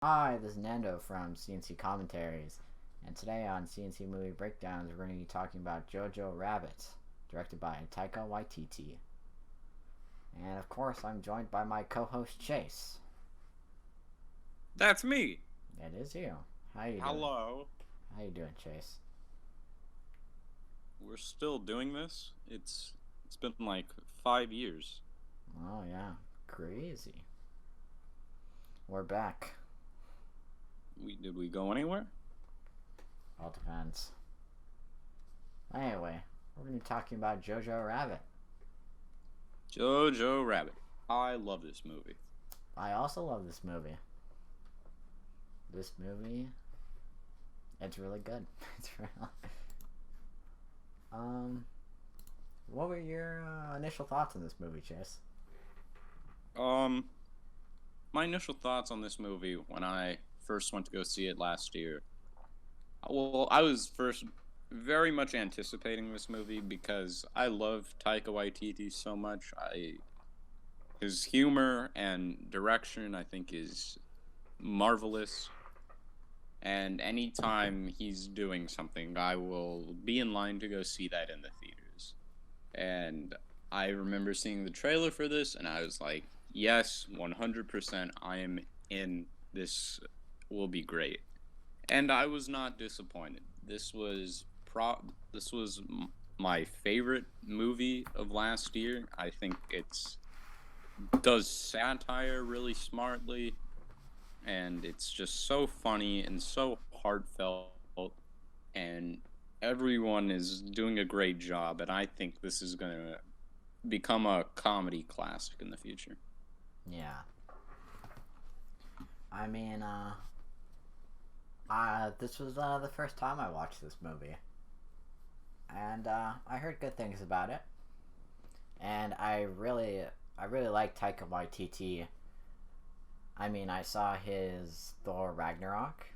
Hi, this is Nando from CNC Commentaries, and today on CNC Movie Breakdowns, we're going to be talking about Jojo Rabbit, directed by Taika Waititi. And of course, I'm joined by my co-host Chase. That's me. It is you. How you doing? Hello. How you doing, Chase? We're still doing this. It's been like 5 years. Oh yeah, crazy. We're back. Did we go anywhere? All depends. Anyway, we're going to be talking about Jojo Rabbit. Jojo Rabbit. I love this movie. I also love this movie. This movie, it's really good. It's really. Um, what were your initial thoughts on this movie, Chase? Um, my initial thoughts on this movie when I first went to go see it last year. Well, I was first very much anticipating this movie because I love Taika Waititi so much. His humor and direction I think is marvelous. And anytime he's doing something, I will be in line to go see that in the theaters. And I remember seeing the trailer for this, and I was like, yes, 100%, I am in. This will be great. And I was not disappointed. This was my favorite movie of last year. I think it's does satire really smartly, and it's just so funny and so heartfelt, and everyone is doing a great job, and I think this is going to become a comedy classic in the future. Yeah, I mean, this was the first time I watched this movie, and I heard good things about it, and I really like Taika Waititi. I mean, I saw his Thor Ragnarok,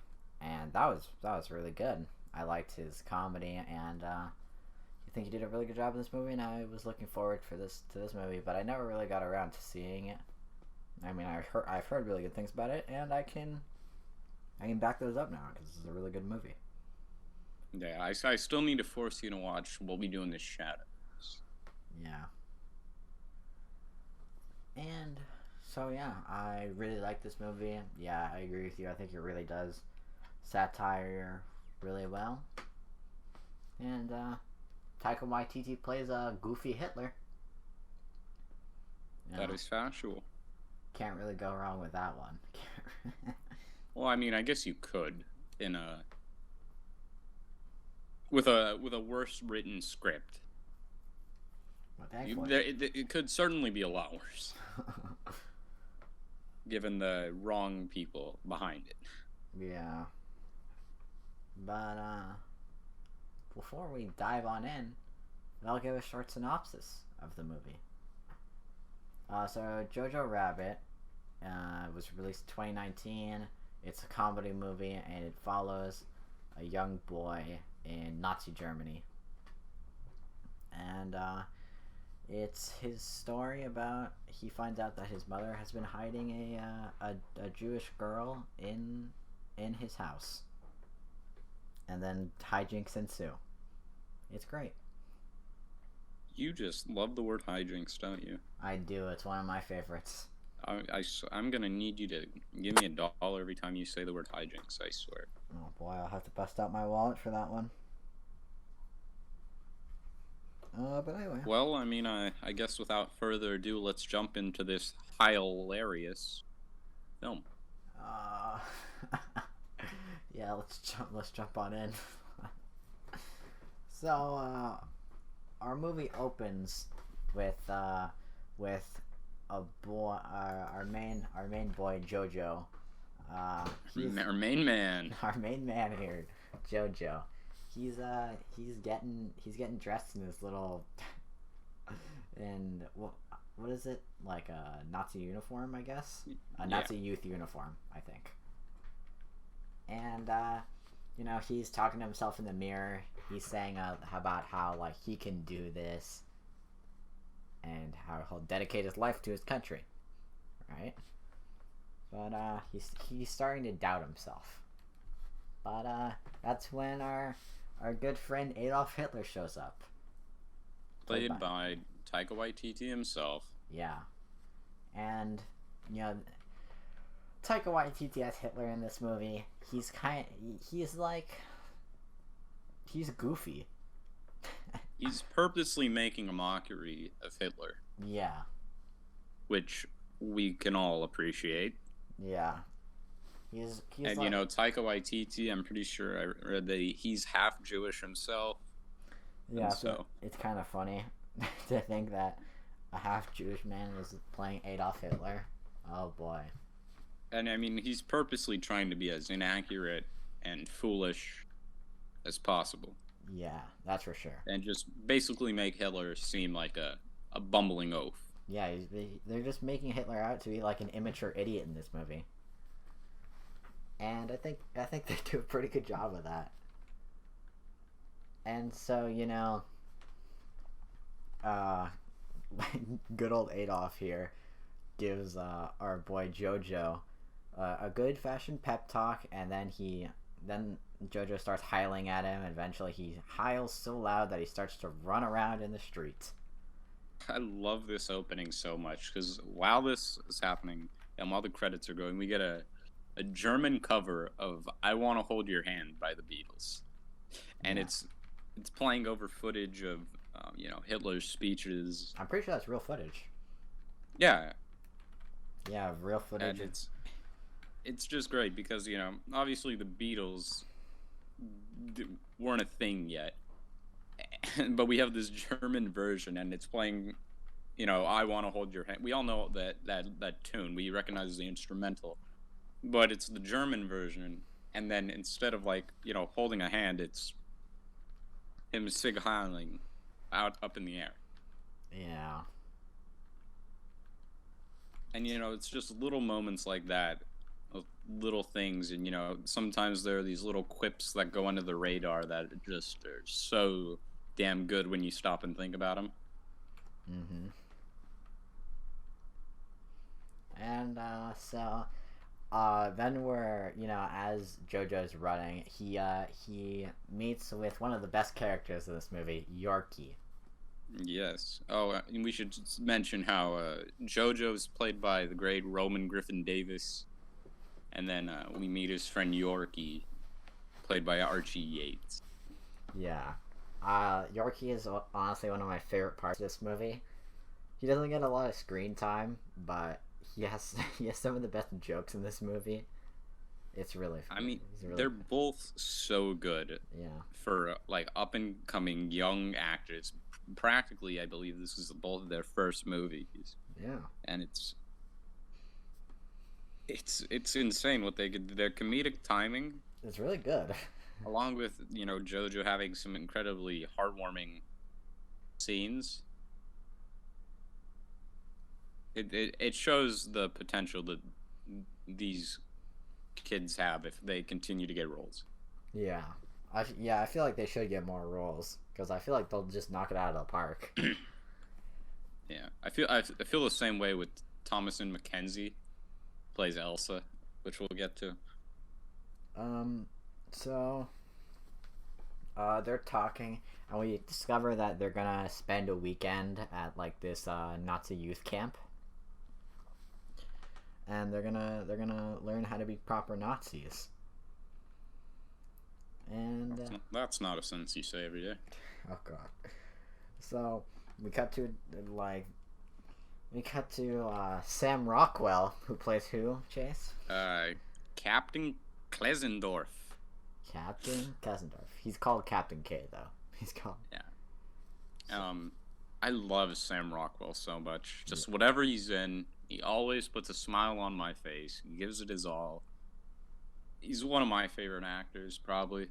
and that was really good. I liked his comedy, and I think he did a really good job in this movie. And I was looking forward for this movie, but I never really got around to seeing it. I mean, I've heard really good things about it, and I can back those up now because this is a really good movie. Yeah, I still need to force you to watch What We Do in the Shadows. Yeah, and so yeah, I really like this movie. Yeah, I agree with you. I think it really does satire really well, and Taika Waititi plays a goofy Hitler. You That know, is factual. can't really go wrong with that one. Well, I mean, I guess you could in a with a worse written script. But You, thankfully, there, it could certainly be a lot worse, given the wrong people behind it. yeah. But before we dive on in, I'll give a short synopsis of the movie. So Jojo Rabbit was released in 2019. It's a comedy movie, and it follows a young boy in Nazi Germany, and it's his story about he finds out that his mother has been hiding a Jewish girl in his house, and then hijinks ensue. It's great. You just love the word hijinks, don't you? I do. It's one of my favorites. I'm gonna need you to give me $1 every time you say the word hijinks, I swear. Oh boy, I'll have to bust out my wallet for that one. But anyway. Well, I mean, I guess without further ado, let's jump into this hilarious film. Uh, yeah, let's jump on in. So, our movie opens with with a boy, our main boy Jojo. Our main man. Our main man here, Jojo. He's getting dressed in his little in what is it, like a Nazi uniform, I guess, a Yeah. Nazi youth uniform, I think. And he's talking to himself in the mirror. He's saying about how like he can do this, and how he'll dedicate his life to his country, right? but he's starting to doubt himself. But that's when our good friend Adolf Hitler shows up. Played by Taika Waititi himself. Yeah. And, you know, Taika Waititi as Hitler in this movie, he's goofy. He's purposely making a mockery of Hitler. Yeah. Which we can all appreciate. Yeah. He's and, like, Taika Waititi, I'm pretty sure I read that he's half Jewish himself. Yeah, so it's kind of funny to think that a half Jewish man is playing Adolf Hitler. Oh, boy. And, I mean, he's purposely trying to be as inaccurate and foolish as possible. Yeah, that's for sure. And just basically make Hitler seem like a bumbling oaf. Yeah, they're just making Hitler out to be like an immature idiot in this movie. And I think they do a pretty good job of that. And so, good old Adolf here gives our boy Jojo a good fashioned pep talk, and then Jojo starts hiling at him, and eventually he hiles so loud that he starts to run around in the streets. I love this opening so much, because while this is happening, and while the credits are going, we get a German cover of "I Want to Hold Your Hand" by the Beatles. And it's playing over footage of, Hitler's speeches. I'm pretty sure that's real footage. Yeah. Yeah, real footage. And it's just great because, obviously the Beatles weren't a thing yet. But we have this German version, and it's playing, "I Want to Hold Your Hand." We all know that tune. We recognize the instrumental. But it's the German version, and then instead of, holding a hand, it's him sig heiling up in the air. Yeah. And, it's just little moments like that, little things, and, sometimes there are these little quips that go under the radar that are so damn good when you stop and think about them. Mm-hmm. And, then we're, as Jojo's running, he meets with one of the best characters in this movie, Yorkie. Yes. Oh, and we should mention how Jojo's played by the great Roman Griffin Davis, and then we meet his friend Yorkie, played by Archie Yates. Yeah. Yorkie is honestly one of my favorite parts of this movie. He doesn't get a lot of screen time, but he has some of the best jokes in this movie. It's really fun. I mean, they're both so good. Yeah. For up and coming young actors. Practically, I believe this is both of their first movies. Yeah. And it's insane what they get. Their comedic timing. It's really good. Along with, Jojo having some incredibly heartwarming scenes. It shows the potential that these kids have if they continue to get roles. Yeah. I feel like they should get more roles, because I feel like they'll just knock it out of the park. Yeah. I feel the same way with Thomasin McKenzie, plays Elsa, which we'll get to. So they're talking, and we discover that they're gonna spend a weekend at this Nazi youth camp, and they're gonna learn how to be proper Nazis. And that's not a sentence you say every day. Oh god. So we cut to Sam Rockwell, who plays who, Chase? Captain Klesendorf. Captain Klesendorf. He's called Captain K, though. He's called. Yeah. I love Sam Rockwell so much. Just whatever he's in, he always puts a smile on my face. He gives it his all. He's one of my favorite actors, probably.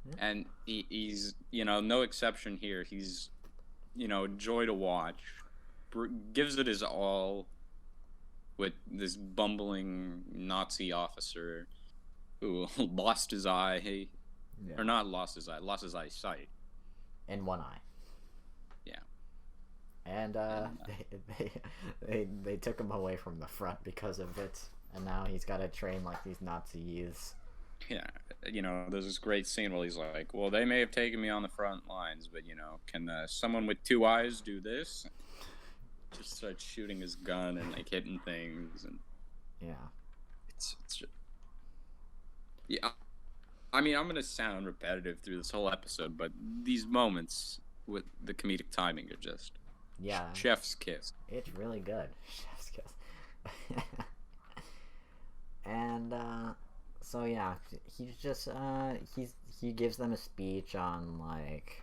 Yeah. And he's, no exception here. He's, joy to watch. Gives it his all with this bumbling Nazi officer who lost his eye. Yeah. Or not lost his eye, lost his eyesight. In one eye. Yeah. And they took him away from the front because of it. and now he's got to train like these Nazi youths. Yeah, there's this great scene where he's like, "Well, they may have taken me on the front lines, but can someone with two eyes do this?" Just starts shooting his gun and like hitting things, and yeah, it's just, yeah. I mean, I'm gonna sound repetitive through this whole episode, but these moments with the comedic timing are just chef's kiss. It's really good, chef's kiss. And so yeah, he's just he gives them a speech on like,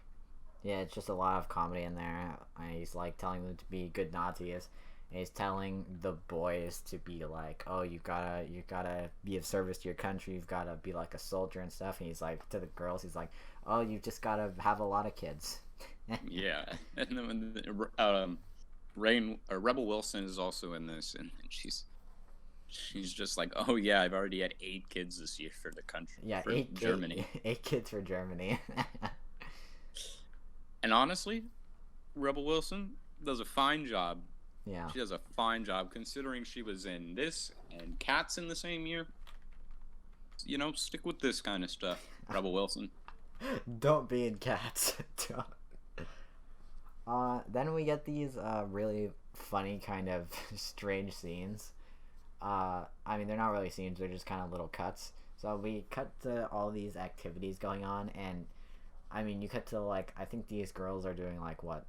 yeah, it's just a lot of comedy in there. He's like telling them to be good Nazis. And he's telling the boys to be like, oh, you gotta be of service to your country. You've gotta be like a soldier and stuff. And he's like to the girls, he's like, oh, you just gotta have a lot of kids. Yeah, and then Rebel Wilson is also in this, and she's just like, oh yeah, I've already had 8 kids this year for the country. Yeah, for Germany. 8 kids for Germany. And honestly, Rebel Wilson does a fine job. Yeah. She does a fine job considering she was in this and Cats in the same year. Stick with this kind of stuff, Rebel Wilson. Don't be in Cats. Then we get these really funny kind of strange scenes. I mean, they're not really scenes, they're just kind of little cuts. So we cut to all these activities going on, and I mean, you cut to like, I think these girls are doing like what?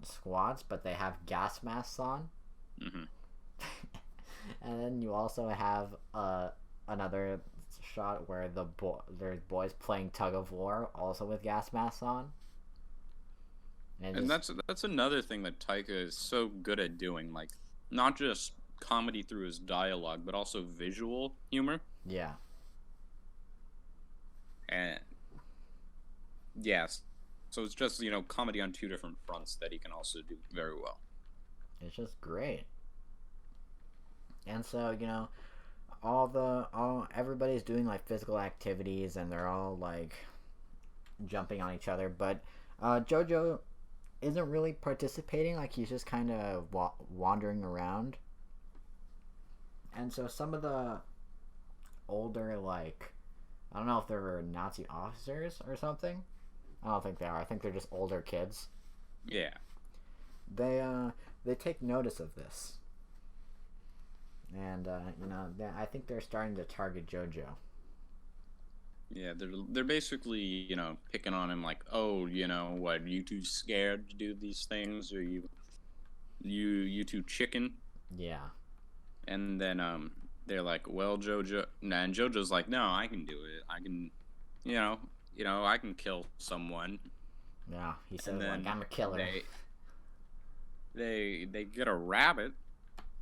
Squats, but they have gas masks on. Mm-hmm. And then you also have another shot where there's boys playing tug of war, also with gas masks on. And that's another thing that Taika is so good at doing, like not just comedy through his dialogue, but also visual humor. Yeah. And yes, so it's just comedy on 2 different fronts that he can also do very well. It's just great. And so everybody's doing like physical activities, and they're all like jumping on each other, but Jojo isn't really participating. Like, he's just kind of wandering around. And so some of the older, like, I don't know if they're Nazi officers or something. I don't think they are. I think they're just older kids. Yeah. They take notice of this. And I think they're starting to target Jojo. Yeah, they're basically, picking on him like, oh, what, you too scared to do these things, or you too chicken? Yeah. And then they're like, well, Jojo, and Jojo's like, no, I can do it. I can, I can kill someone. Yeah, he said, like, I'm a killer. They get a rabbit.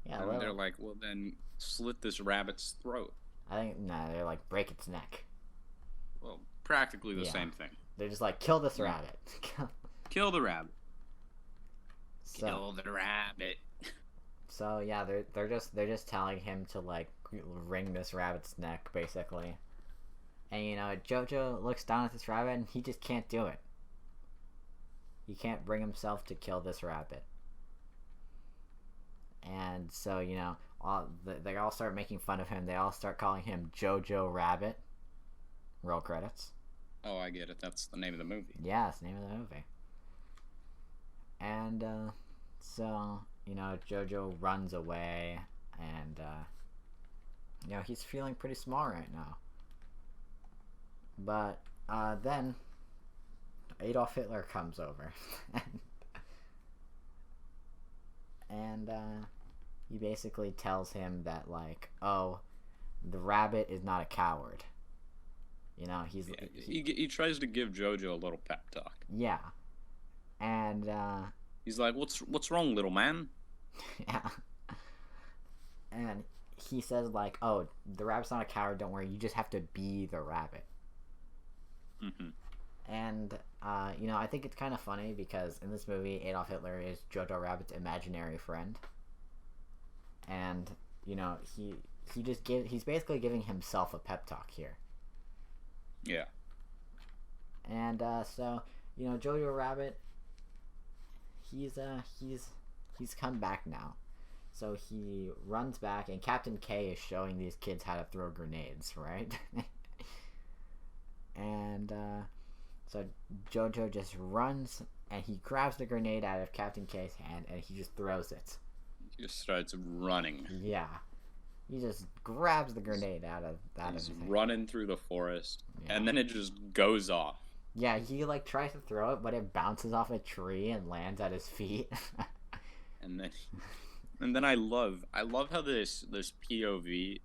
Yeah, and they're like, well, then slit this rabbit's throat. I think, they're like, break its neck. Well, practically the same thing. They're just like, kill this rabbit. Kill the rabbit. So, kill the rabbit. So yeah, they're just telling him to like wring this rabbit's neck, basically. And Jojo looks down at this rabbit, and he just can't do it. He can't bring himself to kill this rabbit. And so they all start making fun of him. They all start calling him Jojo Rabbit. Roll credits. Oh, I get it. That's the name of the movie. Yeah, it's the name of the movie. And so Jojo runs away, and he's feeling pretty small right now. But then Adolf Hitler comes over, and he basically tells him that, like, oh, the rabbit is not a coward. He tries to give Jojo a little pep talk. Yeah. And he's like, what's wrong, little man? Yeah. And he says, like, oh, the rabbit's not a coward, don't worry, you just have to be the rabbit. Mm-hmm. And I think it's kind of funny because in this movie, Adolf Hitler is Jojo Rabbit's imaginary friend. And he's basically giving himself a pep talk here. Yeah. And so Jojo Rabbit, he's come back now, So he runs back, and Captain K is showing these kids how to throw grenades, right? And so Jojo just runs, and he grabs the grenade out of Captain K's hand, and he just throws it. He just starts running. Yeah. He just grabs the grenade out of that. He's running through the forest, yeah. And then it just goes off. Yeah, he like tries to throw it, but it bounces off a tree and lands at his feet. and then I love how this POV,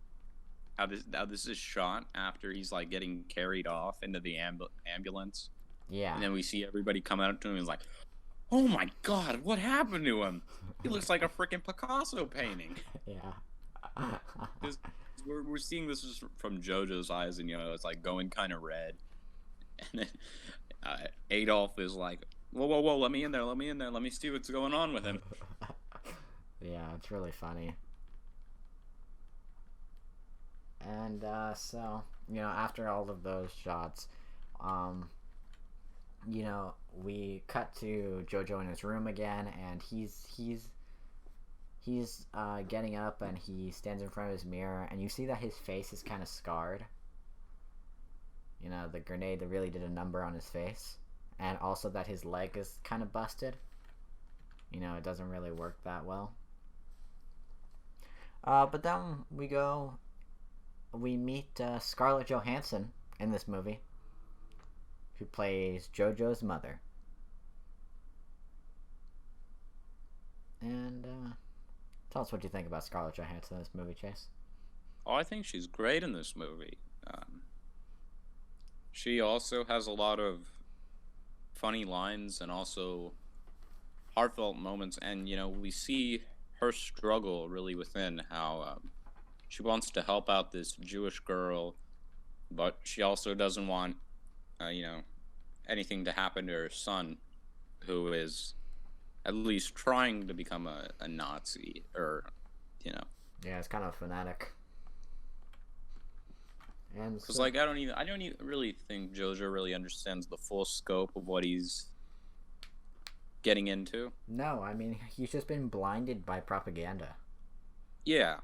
how this is shot after he's like getting carried off into the ambulance. Yeah. And then we see everybody come out to him and he's like, "Oh my God, what happened to him? He looks like a freaking Picasso painting." Yeah. We're seeing this just from Jojo's eyes, and it's like going kind of red. And then Adolf is like, whoa, let me in there, let me see what's going on with him. Yeah, it's really funny. And so, after all of those shots, we cut to Jojo in his room again, and he's getting up, and he stands in front of his mirror, and you see that his face is kind of scarred. The grenade that really did a number on his face. And also that his leg is kind of busted. It doesn't really work that well. But then we meet Scarlett Johansson in this movie, who plays Jojo's mother. And tell us what you think about Scarlett Johansson in this movie, Chase. Oh, I think she's great in this movie. She also has a lot of funny lines and also heartfelt moments, and we see her struggle really within how she wants to help out this Jewish girl, but she also doesn't want anything to happen to her son, who is at least trying to become a Nazi, or yeah, it's kind of a fanatic. And because I don't even really think Jojo really understands the full scope of what he's getting into. No, I mean, he's just been blinded by propaganda. Yeah.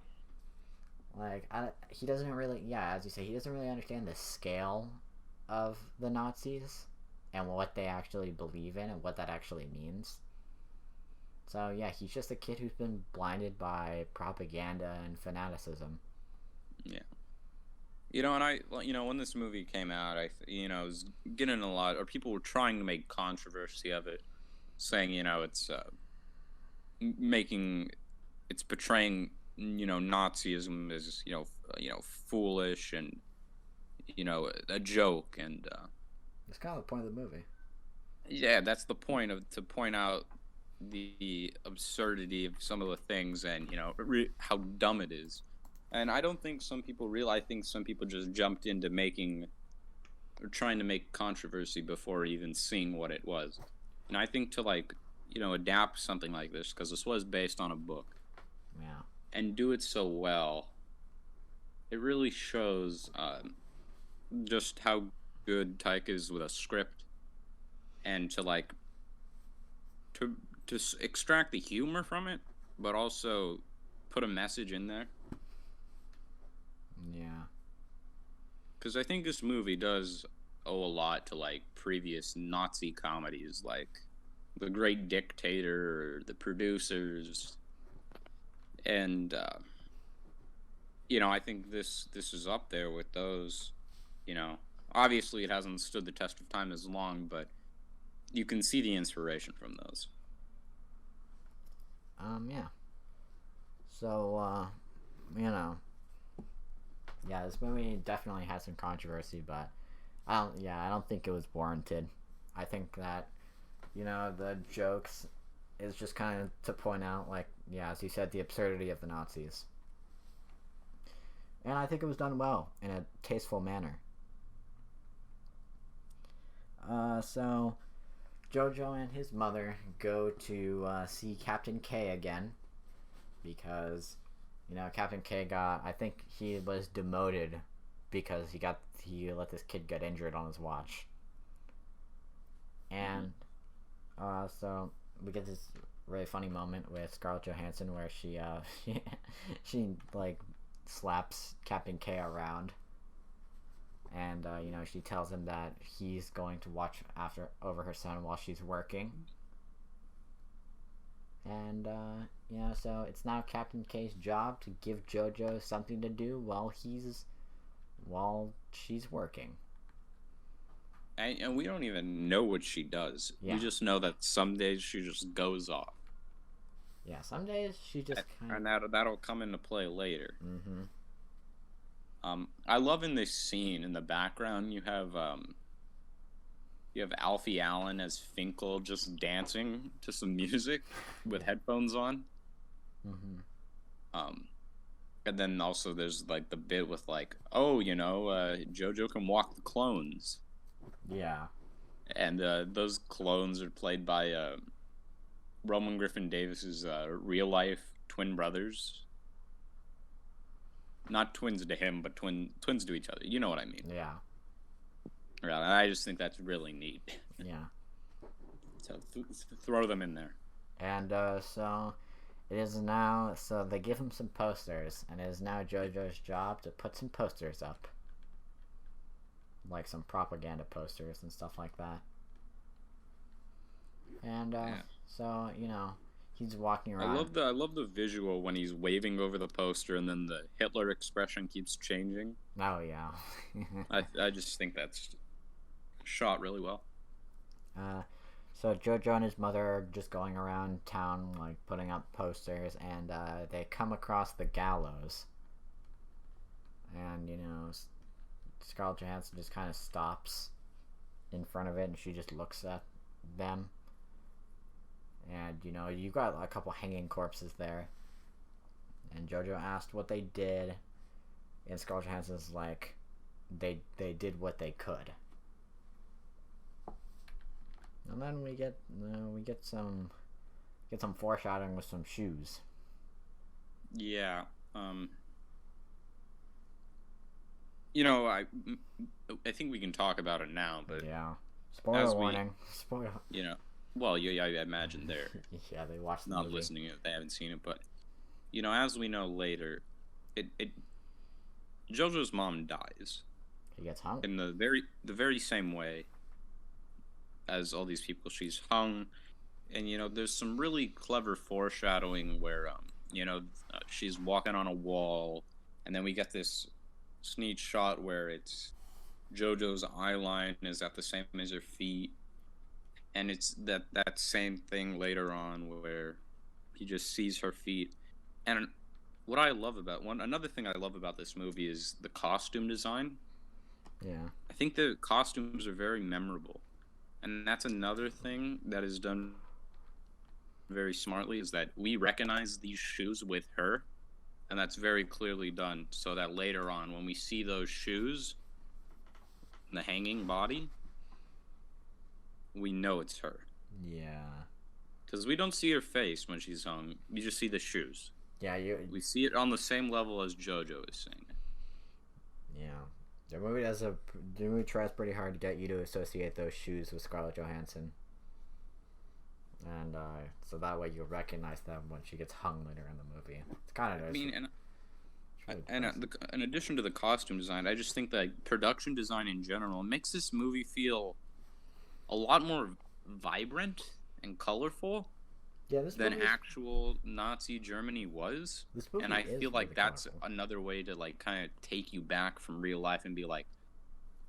Like, he doesn't really, as you say, he doesn't really understand the scale of the Nazis and what they actually believe in and what that actually means. So yeah, he's just a kid who's been blinded by propaganda and fanaticism. Yeah. And when this movie came out, I was getting a lot, or people were trying to make controversy of it, saying, it's portraying, Nazism as, foolish and, a joke, and it's kind of the point of the movie. Yeah, that's the point to point out the absurdity of some of the things, and how dumb it is. And I don't think some people realize. I think some people just jumped into trying to make controversy before even seeing what it was. And I think to adapt something like this, because this was based on a book, yeah, and do it so well, it really shows just how good Taika is with a script, and to extract the humor from it, but also put a message in there. Yeah. Because I think this movie does owe a lot to previous Nazi comedies, like The Great Dictator, or The Producers, and I think this is up there with those. Obviously it hasn't stood the test of time as long, but you can see the inspiration from those. Yeah. So, yeah, this movie definitely has some controversy, but I don't think it was warranted. I think that, the jokes is just kind of to point out, as you said, the absurdity of the Nazis. And I think it was done well, in a tasteful manner. So Jojo and his mother go to see Captain K again, because Captain K I think he was demoted because he let this kid get injured on his watch. And so we get this really funny moment with Scarlett Johansson where she she like slaps Captain K around, and she tells him that he's going to watch over her son while she's working, and so it's now Captain K's job to give JoJo something to do while she's working. And we don't even know what she does. Yeah. We just know that some days she just goes off. Yeah, some days she just and that'll come into play later. Mm-hmm. I love in this scene in the background you have Alfie Allen as Finkel just dancing to some music with headphones on. Mm-hmm. And then also there's like the bit with like, JoJo can walk the clones. Yeah. And those clones are played by Roman Griffin Davis's real life twin brothers. Not twins to him, but twins to each other. You know what I mean? Yeah. Right. I just think that's really neat. Yeah. So throw them in there. And so it is now. So they give him some posters, and it is now JoJo's job to put some posters up. Like some propaganda posters and stuff like that. And so he's walking around. I love the visual when he's waving over the poster and then the Hitler expression keeps changing. Oh yeah. I just think that's shot really well. So JoJo and his mother are just going around town like putting up posters, and they come across the gallows. And Scarlett Johansson just kind of stops in front of it, and she just looks at them. And, you got a couple hanging corpses there. And JoJo asked what they did, and Scarlett Johansson's like, they did what they could. And then we get some foreshadowing with some shoes. Yeah. I think we can talk about it now, but yeah, spoiler warning. Spoiler. Well, I imagine they're yeah, they watched the not movie. Listening if they haven't seen it, but as we know later, JoJo's mom dies. He gets hung in the very same way as all these people. She's hung, and there's some really clever foreshadowing where she's walking on a wall, and then we get this sneak shot where it's JoJo's eye line is at the same as her feet, and it's that same thing later on where he just sees her feet. And another thing I love about this movie is the costume design. Yeah, I think the costumes are very memorable, and that's another thing that is done very smartly, is that we recognize these shoes with her. And that's very clearly done, so that later on, when we see those shoes, the hanging body, we know it's her. Yeah. Because we don't see her face when she's hung. We just see the shoes. Yeah, we see it on the same level as JoJo is saying it. Yeah. The movie tries pretty hard to get you to associate those shoes with Scarlett Johansson. And so that way you'll recognize them when she gets hung later in the movie. It's kind of in addition to the costume design, I just think that production design in general makes this movie feel a lot more vibrant and colorful than actual Nazi Germany was. And I feel like that's another way to like kind of take you back from real life and be like,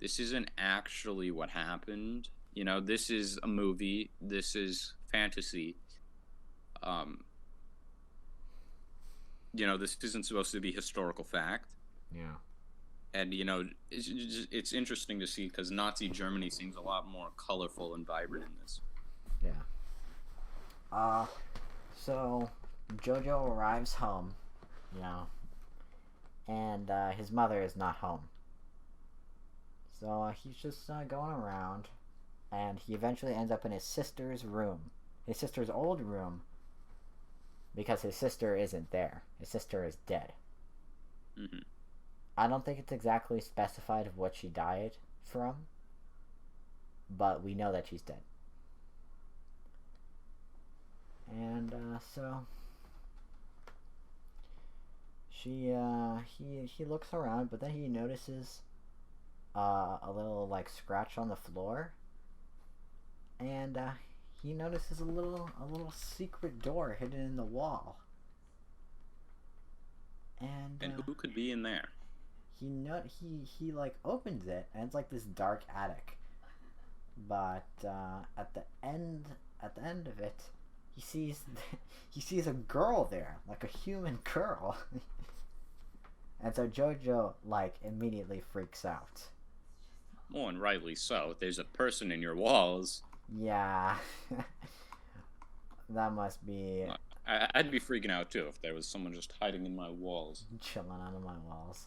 this isn't actually what happened. This is a movie. This is fantasy. This isn't supposed to be historical fact. Yeah. And it's interesting to see because Nazi Germany seems a lot more colorful and vibrant in this. Yeah. So JoJo arrives home, and his mother is not home. So he's just going around, and he eventually ends up in his sister's room. His sister's old room, because his sister isn't there. His sister is dead. Mm-hmm. I don't think it's exactly specified of what she died from, but we know that she's dead. And so he looks around, but then he notices a little like scratch on the floor, and he notices a little secret door hidden in the wall. And who could be in there? He like opens it, and it's like this dark attic. But at the end of it, he sees he sees a girl there, like a human girl. And so Jojo like immediately freaks out. Well, and rightly so. If there's a person in your walls, Yeah. That must be I'd be freaking out too if there was someone just hiding in my walls. chilling under my walls.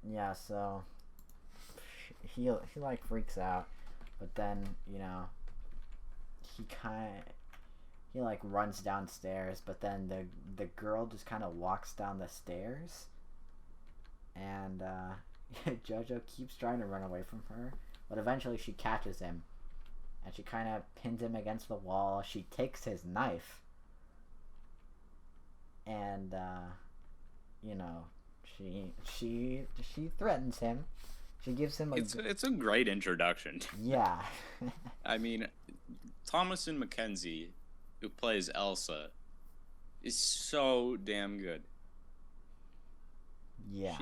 Yeah, so he like freaks out, but then, he like runs downstairs, but then the girl just kind of walks down the stairs, and Jojo keeps trying to run away from her, but eventually she catches him, and she kind of pins him against the wall. She takes his knife, and she threatens him. She gives him It's a great introduction. Yeah. I mean, Thomasin McKenzie, who plays Elsa, is so damn good. Yeah.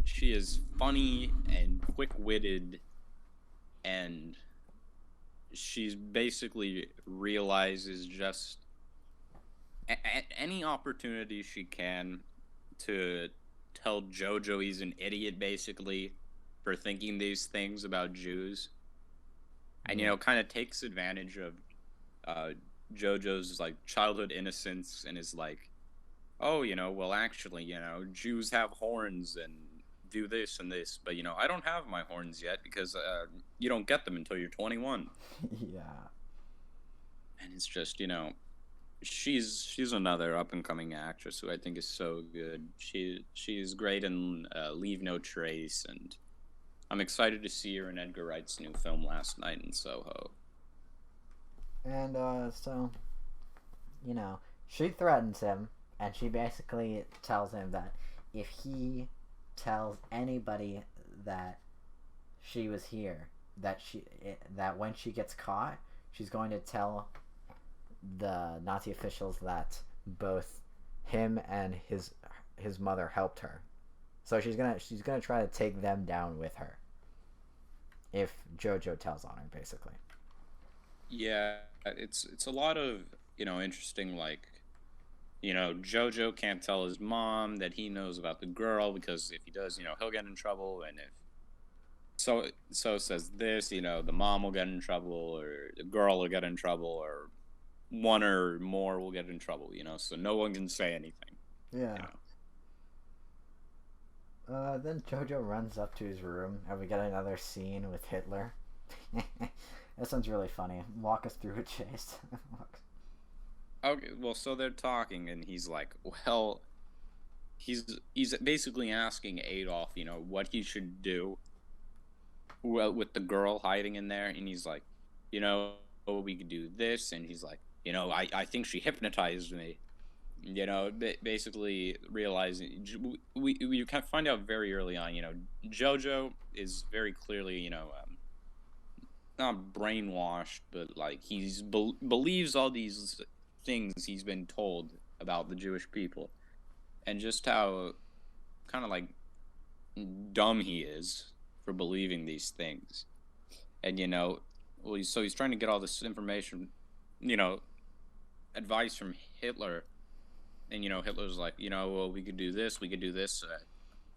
She is funny and quick-witted, and she basically realizes just any opportunity she can to tell Jojo he's an idiot, basically, for thinking these things about Jews. And, kind of takes advantage of Jojo's, like, childhood innocence and is like, oh, well, actually, Jews have horns and do this and this, but, I don't have my horns yet because you don't get them until you're 21. Yeah. And it's just, she's another up-and-coming actress who I think is so good. She's great in Leave No Trace, and I'm excited to see her in Edgar Wright's new film Last Night in Soho. And so, she threatens him, and she basically tells him that if he tells anybody that she was here, that when she gets caught, she's going to tell the Nazi officials that both him and his mother helped her. So she's gonna try to take them down with her if Jojo tells on her, basically. Yeah, it's a lot of interesting, like, Jojo can't tell his mom that he knows about the girl because if he does, he'll get in trouble, and if so says this, the mom will get in trouble, or the girl will get in trouble, or one or more will get in trouble, so no one can say anything. Yeah. Then Jojo runs up to his room, and we get another scene with Hitler. This one's really funny. Walk us through it, Chase. Okay, well, so they're talking, and he's like, well, he's basically asking Adolf, what he should do with the girl hiding in there, and he's like, we could do this, and he's like, I think she hypnotized me. Basically realizing we kind of find out very early on, Jojo is very clearly, not brainwashed, but like he's believes all these things he's been told about the Jewish people, and just how kind of like dumb he is for believing these things. And so he's trying to get all this information, advice from Hitler. And, Hitler's like, well, we could do this, we could do this.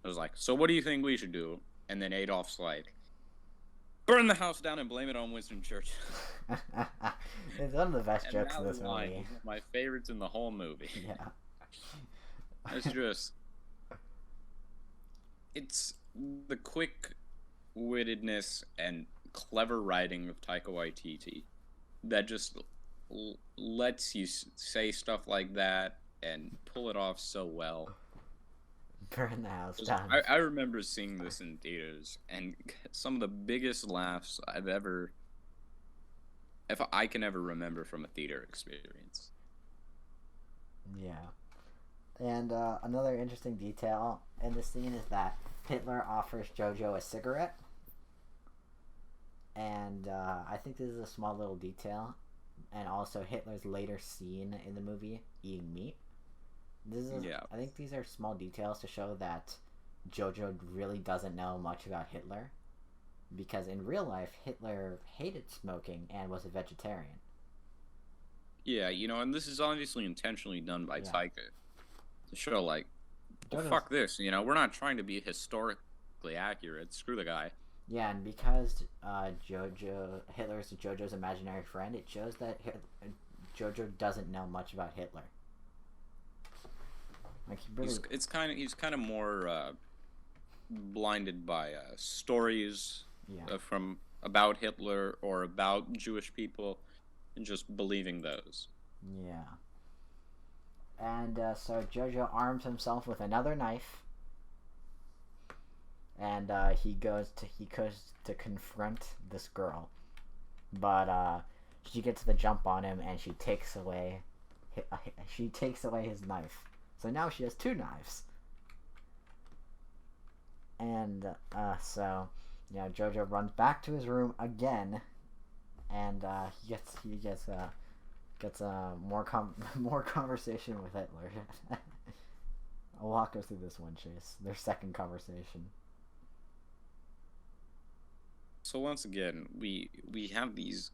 I was like, so what do you think we should do? And then Adolf's like, burn the house down and blame it on Winston Churchill. It's one of the best jokes in this movie. My favorites in the whole movie. Yeah. It's the quick-wittedness and clever writing of Taika Waititi that just lets you say stuff like that and pull it off so well. Burn the house down. I remember seeing this in theaters, and some of the biggest laughs I've ever if I can ever remember from a theater experience. Yeah. And another interesting detail in the scene is that Hitler offers Jojo a cigarette. And I think this is a small little detail. And also Hitler's later scene in the movie, eating meat. I think these are small details to show that Jojo really doesn't know much about Hitler. Because in real life, Hitler hated smoking and was a vegetarian. Yeah, and this is obviously intentionally done by Taika to show, like, well, fuck this, we're not trying to be historically accurate. Screw the guy. Yeah, and because Hitler is Jojo's imaginary friend, it shows that Jojo doesn't know much about Hitler. Like he's kind of more blinded by stories from about Hitler or about Jewish people, and just believing those. Yeah. And so Jojo arms himself with another knife, and he goes to confront this girl, but she gets the jump on him, and she takes away his knife. So now she has two knives. And so Jojo runs back to his room again, and he gets more conversation with Hitler. I'll walk us through this one, Chase. Their second conversation. So once again, we have these.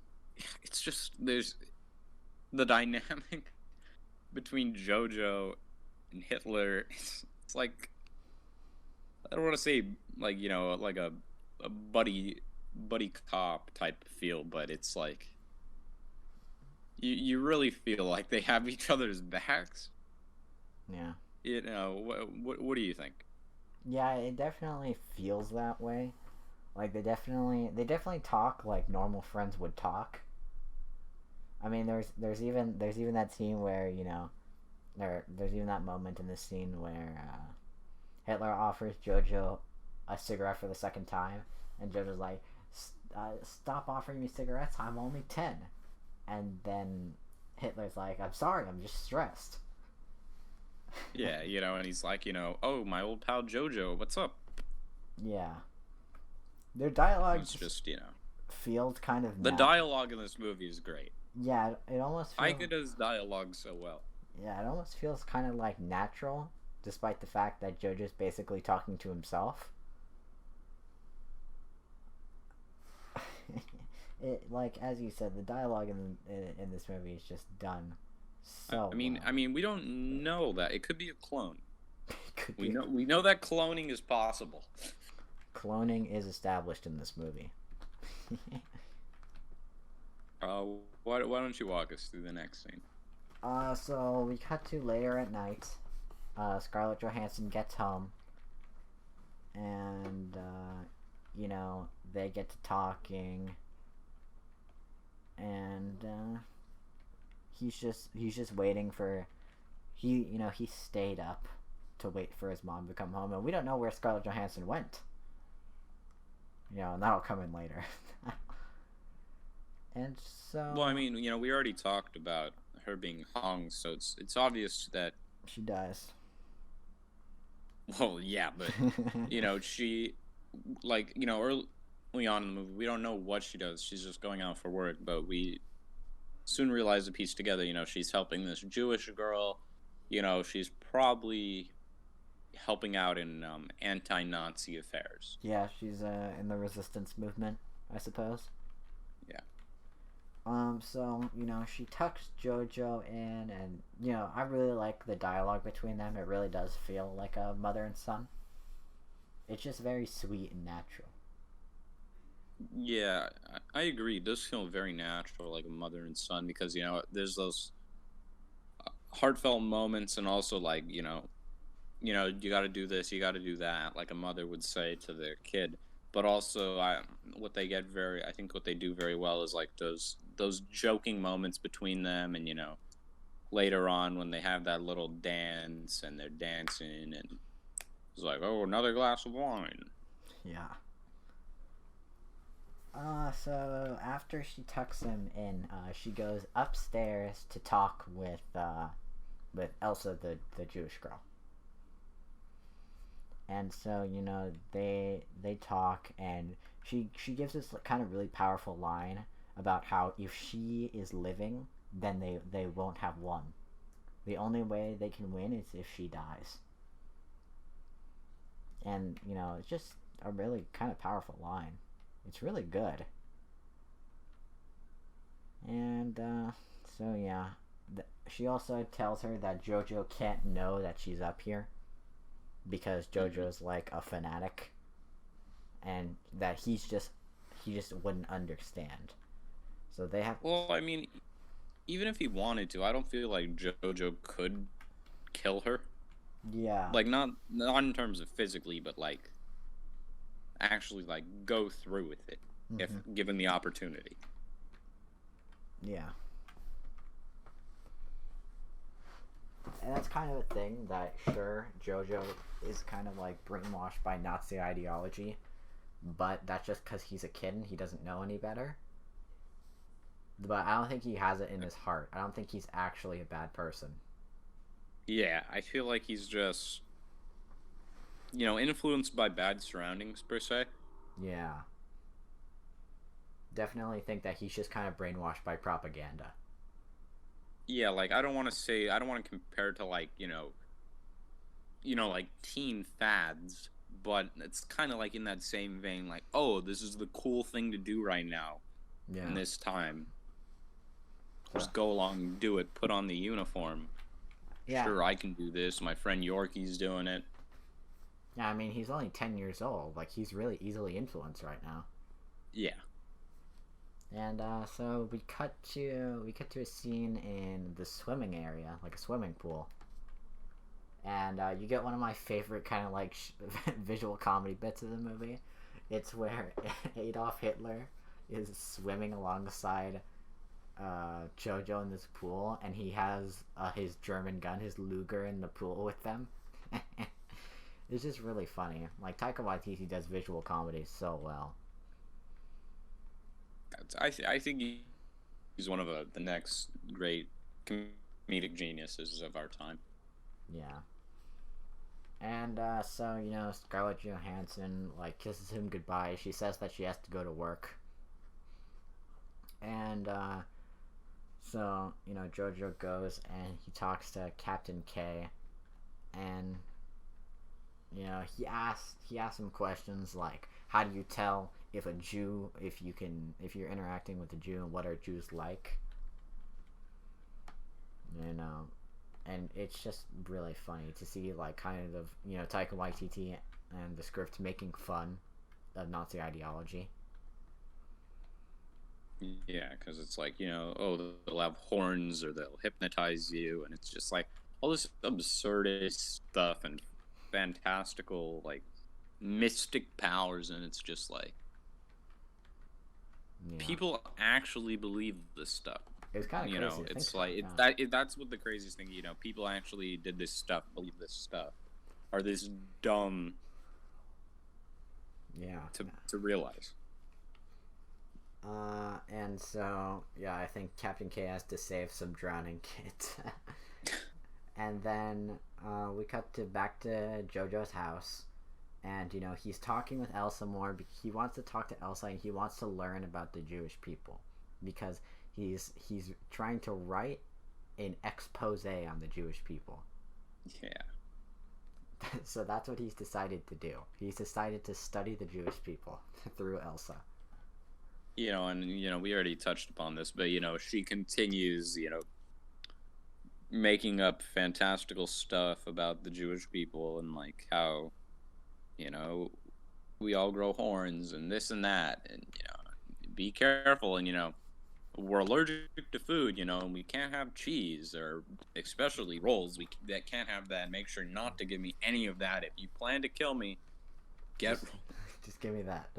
It's just there's the dynamic between Jojo and Hitler. It's like, I don't want to say like like a buddy cop type feel, but it's like you really feel like they have each other's backs. Yeah. What do you think? Yeah, it definitely feels that way. Like they definitely talk like normal friends would talk. I mean, there's even that scene where there's even that moment in the scene where Hitler offers Jojo a cigarette for the second time, and Jojo's like, "Stop offering me cigarettes. I'm only 10." And then Hitler's like, "I'm sorry. I'm just stressed." Yeah, and he's like, "Oh, my old pal Jojo, what's up?" Yeah. Their dialogue just feels kind of the dialogue in this movie is great. Yeah, it almost feels... Taika does dialogue so well. Yeah, it almost feels kind of like natural, despite the fact that Jojo's basically talking to himself. It, like, as you said, the dialogue in this movie is just done so I mean, we don't know that. It could be a clone. We know that cloning is possible. Cloning is established in this movie. Why don't you walk us through the next scene? So we cut to later at night. Scarlett Johansson gets home, and they get to talking, and he's just waiting for he stayed up to wait for his mom to come home, and we don't know where Scarlett Johansson went. And that'll come in later. And so... Well, I mean, we already talked about her being hung, so it's obvious that... She dies. Well, yeah, but, she... Like, early on in the movie, we don't know what she does. She's just going out for work, but we soon realize the piece together. She's helping this Jewish girl. She's probably helping out in anti-Nazi affairs. Yeah, she's in the resistance movement, I suppose. Yeah. So, she tucks Jojo in, and, I really like the dialogue between them. It really does feel like a mother and son. It's just very sweet and natural. Yeah, I agree. It does feel very natural, like a mother and son, because, there's those heartfelt moments, and also, like, you gotta do this, you gotta do that, like a mother would say to their kid. But also, what they do very well is like those joking moments between them, and later on when they have that little dance and they're dancing, and it's like, oh, another glass of wine. Yeah. So after she tucks him in, she goes upstairs to talk with Elsa, the Jewish girl. And so they talk, and she gives this kind of really powerful line about how if she is living, then they won't have won. The only way they can win is if she dies. And it's just a really kind of powerful line. It's really good. And so yeah, she also tells her that Jojo can't know that she's up here because Jojo's like a fanatic, and that he just wouldn't understand. So they have. Well, I mean, even if he wanted to, I don't feel like Jojo could kill her. Yeah. Like not in terms of physically, but like actually like go through with it if given the opportunity. Yeah. And that's kind of a thing that, sure, Jojo is kind of like brainwashed by Nazi ideology, but that's just because he's a kid and he doesn't know any better. But I don't think he has it in his heart. I don't think he's actually a bad person. Yeah, I feel like he's just, influenced by bad surroundings, per se. Yeah. Definitely think that he's just kind of brainwashed by propaganda. Yeah, like, I don't want to compare it to, like, like teen fads, but it's kind of like in that same vein, like, oh, this is the cool thing to do right now in this time. Just go along and do it, put on the uniform. Yeah. Sure, I can do this. My friend Yorkie's doing it. Yeah, I mean, he's only 10 years old. Like, he's really easily influenced right now. Yeah. And so we cut to a scene in the swimming area, like a swimming pool. And you get one of my favorite kind of like visual comedy bits of the movie. It's where Adolf Hitler is swimming alongside Jojo in this pool, and he has his German gun, his Luger, in the pool with them. It's just really funny. Like, Taika Waititi does visual comedy so well. I think he's one of the next great comedic geniuses of our time. Yeah. And so Scarlett Johansson like kisses him goodbye. She says that she has to go to work. And so Jojo goes and he talks to Captain K, and he asks him questions like, how do you tell if you're interacting with a Jew, and what are Jews like? And it's just really funny to see like kind of Taika Waititi and the script making fun of Nazi ideology. Yeah, because it's like, they'll have horns or they'll hypnotize you, and it's just like all this absurdist stuff and fantastical, like, mystic powers, and it's just like people actually believe this stuff. It's kind of crazy. It's like that's what the craziest thing. People actually did this stuff, believe this stuff, are this dumb. Yeah. To realize. And so I think Captain K has to save some drowning kids. And then we cut back to Jojo's house, and he's talking with Elsa more. He wants to talk to Elsa, and he wants to learn about the Jewish people because he's trying to write an expose on the Jewish people. Yeah. So that's what he's decided to do. He's decided to study the Jewish people through Elsa. And we already touched upon this, but she continues, making up fantastical stuff about the Jewish people and like how, we all grow horns and this and that, and be careful, and we're allergic to food, and we can't have cheese or especially rolls. That can't have that. Make sure not to give me any of that. If you plan to kill me, just give me that.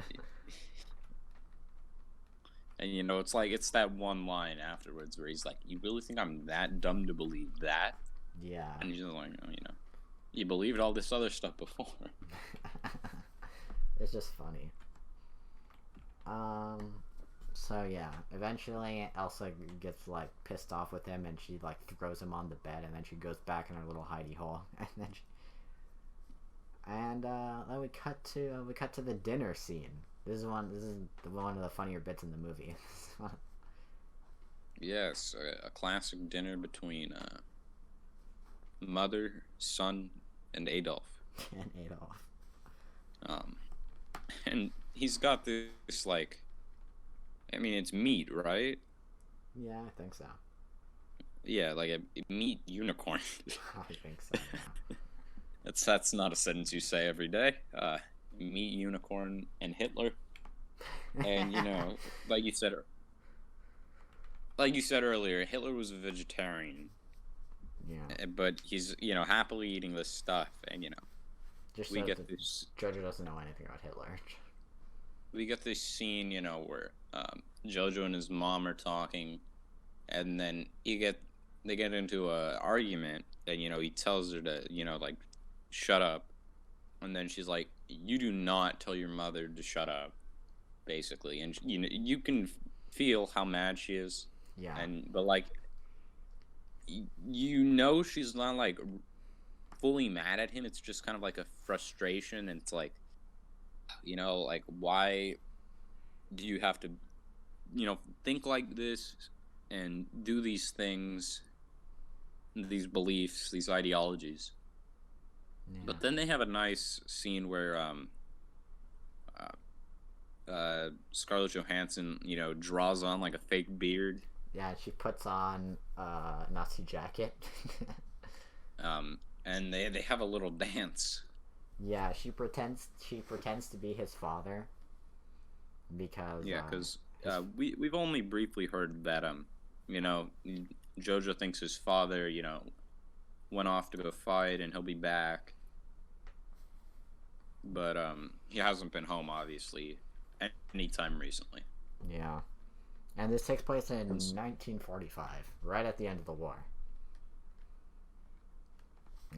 And it's that one line afterwards where he's like, "You really think I'm that dumb to believe that?" Yeah. And he's just like, you believed all this other stuff before. It's just funny. So yeah, eventually Elsa gets like pissed off with him, and she like throws him on the bed, and then she goes back in her little hidey hole, and then then we cut to the dinner scene. This is one of the funnier bits in the movie. Yes, a classic dinner between mother, son, and Adolf. And Adolf. Um, and he's got this like, I mean, it's meat, right? Yeah, I think so. Yeah, like a meat unicorn. I think so. Yeah. That's not a sentence you say every day. Meat unicorn and Hitler, and like you said earlier, Hitler was a vegetarian. Yeah. But he's happily eating this stuff, and Just we so get this. Jojo doesn't know anything about Hitler. We get this scene, where Jojo and his mom are talking, and then they get into a argument, and he tells her to like shut up, and then she's like, "You do not tell your mother to shut up," basically, and you can feel how mad she is. Yeah. But like, she's not like fully mad at him. It's just kind of like a frustration, and it's like, like, why do you have to think like this and do these things, these beliefs, these ideologies? Yeah. But then they have a nice scene where Scarlett Johansson draws on like a fake beard. Yeah, she puts on a Nazi jacket. And they have a little dance. Yeah, she pretends to be his father because we've only briefly heard that Jojo thinks his father went off to go fight and he'll be back, but he hasn't been home obviously anytime recently. Yeah. And this takes place in 1945, right at the end of the war.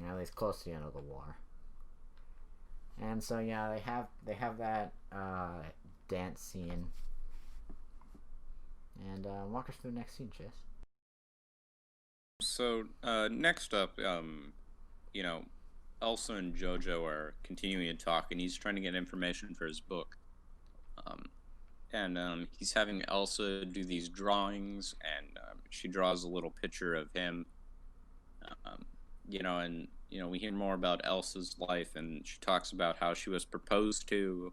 At least close to the end of the war. And so yeah, they have that dance scene. And walk us through the next scene, Chase. So next up, Elsa and Jojo are continuing to talk, and he's trying to get information for his book. And he's having Elsa do these drawings, and she draws a little picture of him. We hear more about Elsa's life, and she talks about how she was proposed to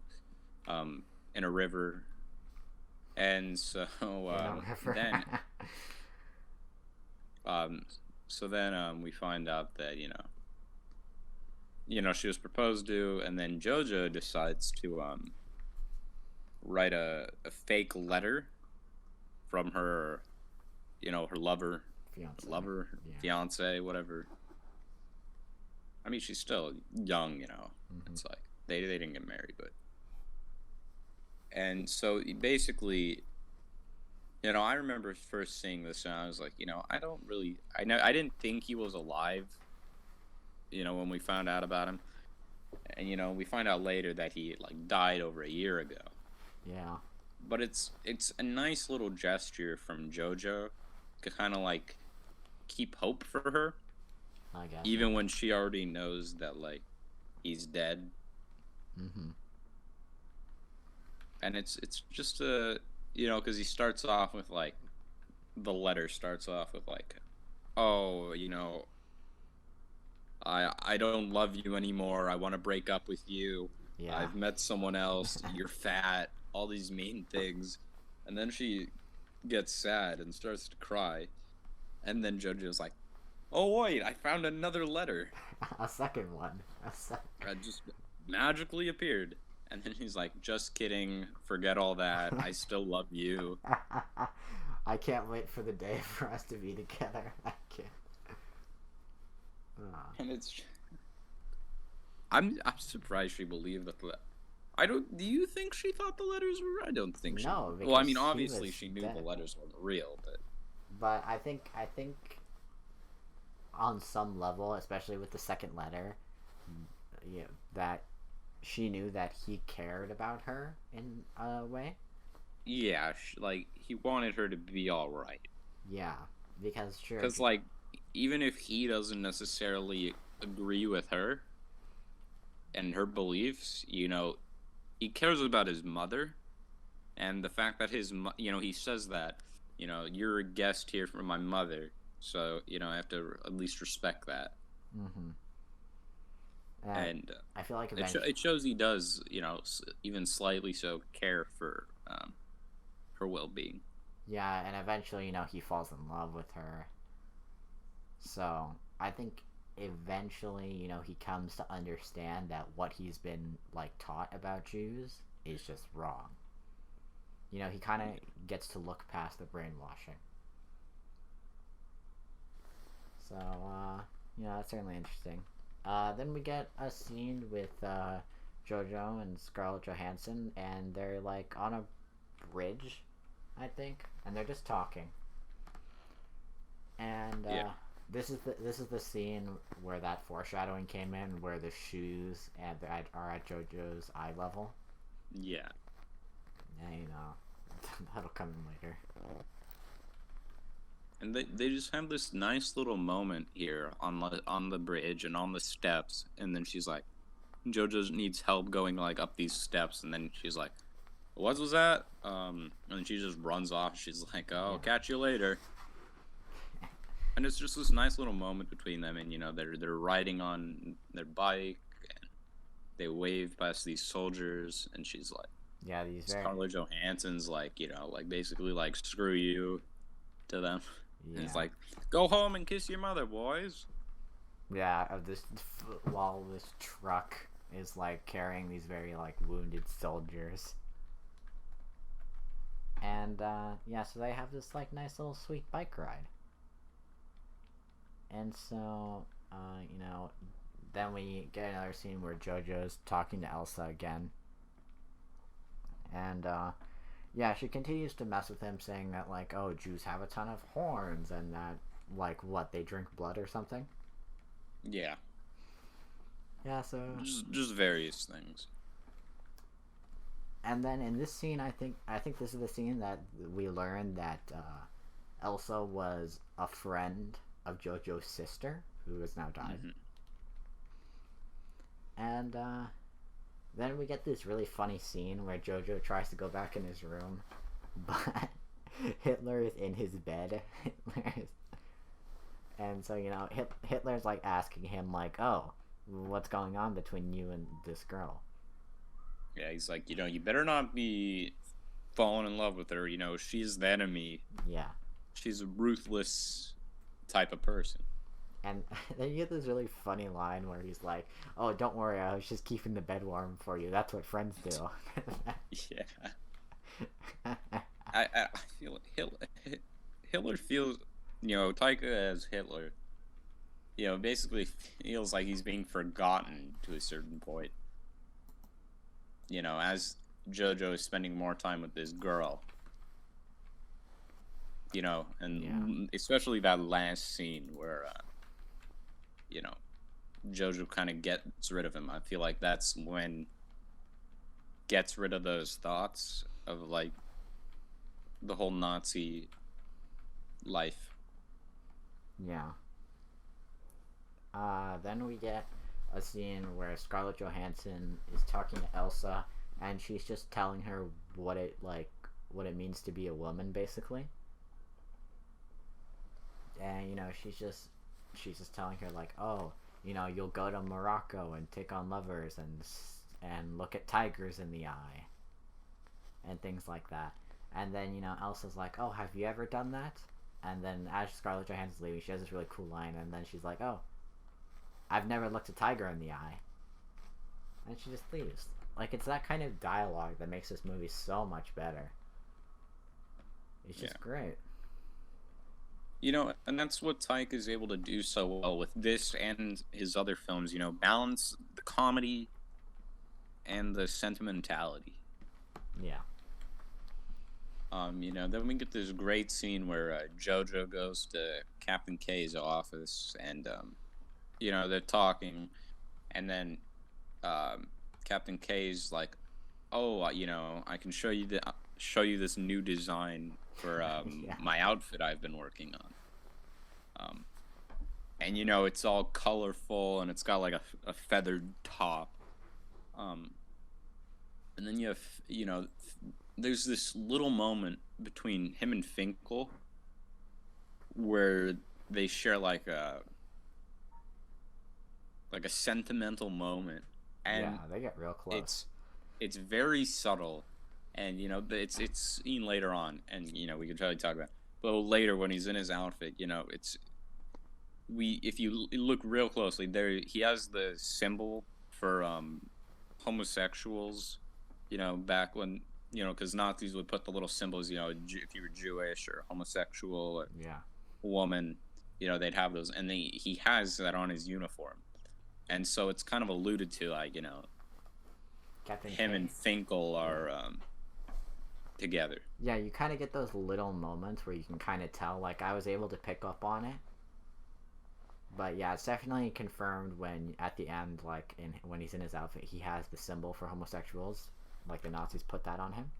in a river. And so then we find out that she was proposed to, and then Jojo decides to write a fake letter from her her lover, fiance, whatever. I mean, she's still young, Mm-hmm. It's like they didn't get married, but. And so basically, I remember first seeing this, and I was like, I didn't think he was alive, when we found out about him. And, we find out later that he, like, died over a year ago. Yeah. But it's a nice little gesture from Jojo to kind of, like, keep hope for her. I guess. Even when she already knows that, like, he's dead. Mm-hmm. And it's just because he starts off with, like, the letter starts off with, like, oh, I don't love you anymore. I want to break up with you. Yeah. I've met someone else. You're fat. All these mean things. And then she gets sad and starts to cry. And then Jojo's like, oh, wait, I found another letter. A second one. It just magically appeared. And then he's like, just kidding. Forget all that. I still love you. I can't wait for the day for us to be together. I can't. And it's... I'm surprised she believed that do you think she thought the letters were... I don't think she... No, well, I mean, obviously she knew dead. The letters weren't real, but... But I think on some level, especially with the second letter, that she knew that he cared about her in a way. yeah, like he wanted her to be all right. Yeah, because sure, Because like, even if he doesn't necessarily agree with her and her beliefs, he cares about his mother and the fact that he says that, you're a guest here from my mother, so I have to at least respect that. mm-hmm. And I feel like eventually, it shows he does, even slightly so care for her well-being. yeah, and eventually, he falls in love with her. So I think eventually, he comes to understand that what he's been like taught about Jews is just wrong. He kind of gets to look past the brainwashing. So, that's certainly interesting. Then we get a scene with Jojo and Scarlett Johansson, and they're like on a bridge, I think, and they're just talking. And Yeah. this is the scene where that foreshadowing came in, where the shoes are at Jojo's eye level. Yeah. Yeah, that'll come in later. And they just have this nice little moment here on the bridge and on the steps, and then she's like, JoJo needs help going like up these steps, and then she's like, "What was that?" And then she just runs off. She's like, "Oh, Yeah. catch you later." And it's just this nice little moment between them, and they're riding on their bike, and they wave past these soldiers, and she's like, Yeah, these Scarlett Johansson's like, like basically like screw you to them. Yeah. And it's like, go home and kiss your mother, boys. Yeah, while this truck is like carrying these very like wounded soldiers. And so they have this like nice little sweet bike ride. And so, then we get another scene where JoJo's talking to Elsa again. And she continues to mess with him, saying that like, oh, Jews have a ton of horns, and that like what, they drink blood or something. Yeah. Yeah, so just various things. And then in this scene, I think this is the scene that we learn that Elsa was a friend of JoJo's sister, who has now died. Mm-hmm. And then we get this really funny scene where JoJo tries to go back in his room, but Hitler is in his bed. And so, Hitler's like asking him like, oh, what's going on between you and this girl? Yeah, he's like, you better not be falling in love with her. She's the enemy. Yeah. She's a ruthless type of person. And then you get this really funny line where he's like, oh, don't worry, I was just keeping the bed warm for you. That's what friends do. Yeah. I feel Hitler feels, Taika as Hitler, basically feels like he's being forgotten to a certain point. As JoJo is spending more time with this girl. And especially that last scene where, JoJo kind of gets rid of him. I feel like that's when gets rid of those thoughts of, like, the whole Nazi life. Yeah. Then we get a scene where Scarlett Johansson is talking to Elsa, and she's just telling her what it means to be a woman, basically. And she's just telling her like, oh, you'll go to Morocco and take on lovers and look at tigers in the eye and things like that. And then Elsa's like, oh, have you ever done that? And then as Scarlett Johansson's leaving, she has this really cool line, and then she's like, oh, I've never looked a tiger in the eye. And she just leaves. Like, it's that kind of dialogue that makes this movie so much better. It's just great. And that's what Taika is able to do so well with this and his other films, balance the comedy and the sentimentality. Yeah. Then we get this great scene where JoJo goes to Captain K's office, and they're talking, and then Captain K's like, oh, I can show show you this new design for my outfit I've been working on. And it's all colorful and it's got like a feathered top. And then you have, there's this little moment between him and Finkel where they share like a sentimental moment, and they get real close. It's very subtle, and it's seen later on, and we could totally talk about it. But later when he's in his outfit, if you look real closely there, he has the symbol for homosexuals, back when because Nazis would put the little symbols, if you were Jewish or homosexual or woman, they'd have those, and he has that on his uniform. And so it's kind of alluded to, like, Captain him K. and Finkel are together. Yeah, you kind of get those little moments where you can kind of tell. Like, I was able to pick up on it. But yeah, it's definitely confirmed when, at the end, like, when he's in his outfit, he has the symbol for homosexuals. Like, the Nazis put that on him.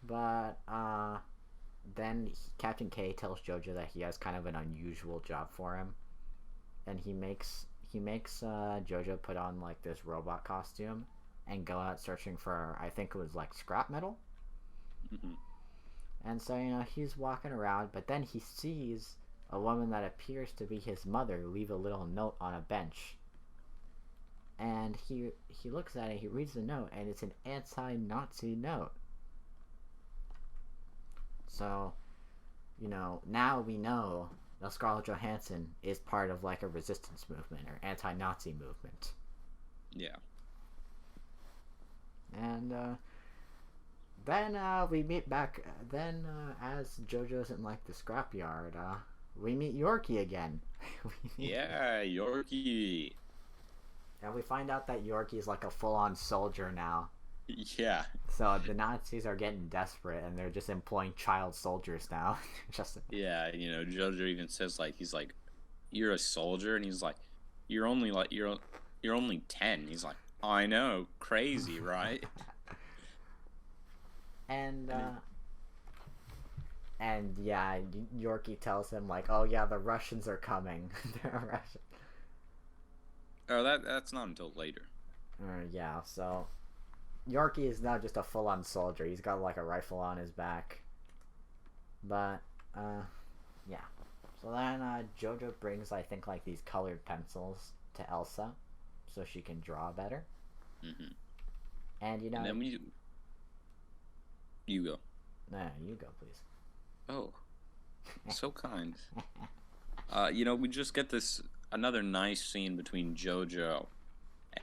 But, then Captain K tells Jojo that he has kind of an unusual job for him. And he makes Jojo put on like this robot costume and go out searching for, I think it was like scrap metal. Mm-hmm. And so he's walking around, but then he sees a woman that appears to be his mother leave a little note on a bench. And he looks at it, he reads the note, and it's an anti-Nazi note. So now we know that Scarlett Johansson is part of like a resistance movement or anti-Nazi movement. Yeah. And then we meet back. Then as Jojo's in like the scrapyard, we meet Yorkie again. Yeah, Yorkie. And we find out that Yorkie is like a full-on soldier now. Yeah. So the Nazis are getting desperate, and they're just employing child soldiers now. Yeah, Jojo even says like he's like, "You're a soldier," and he's like, "You're only 10." He's like, "I know, crazy, right?" And yeah, Yorkie tells him like, "Oh yeah, the Russians are coming." They're Russian. Oh, that's not until later. Yeah, so Yorkie is now just a full-on soldier. He's got like a rifle on his back. But yeah. So then Jojo brings, I think, like these colored pencils to Elsa so she can draw better. Mm-hmm. And and then you go. Nah, you go, please. Oh, so kind. We just get another nice scene between Jojo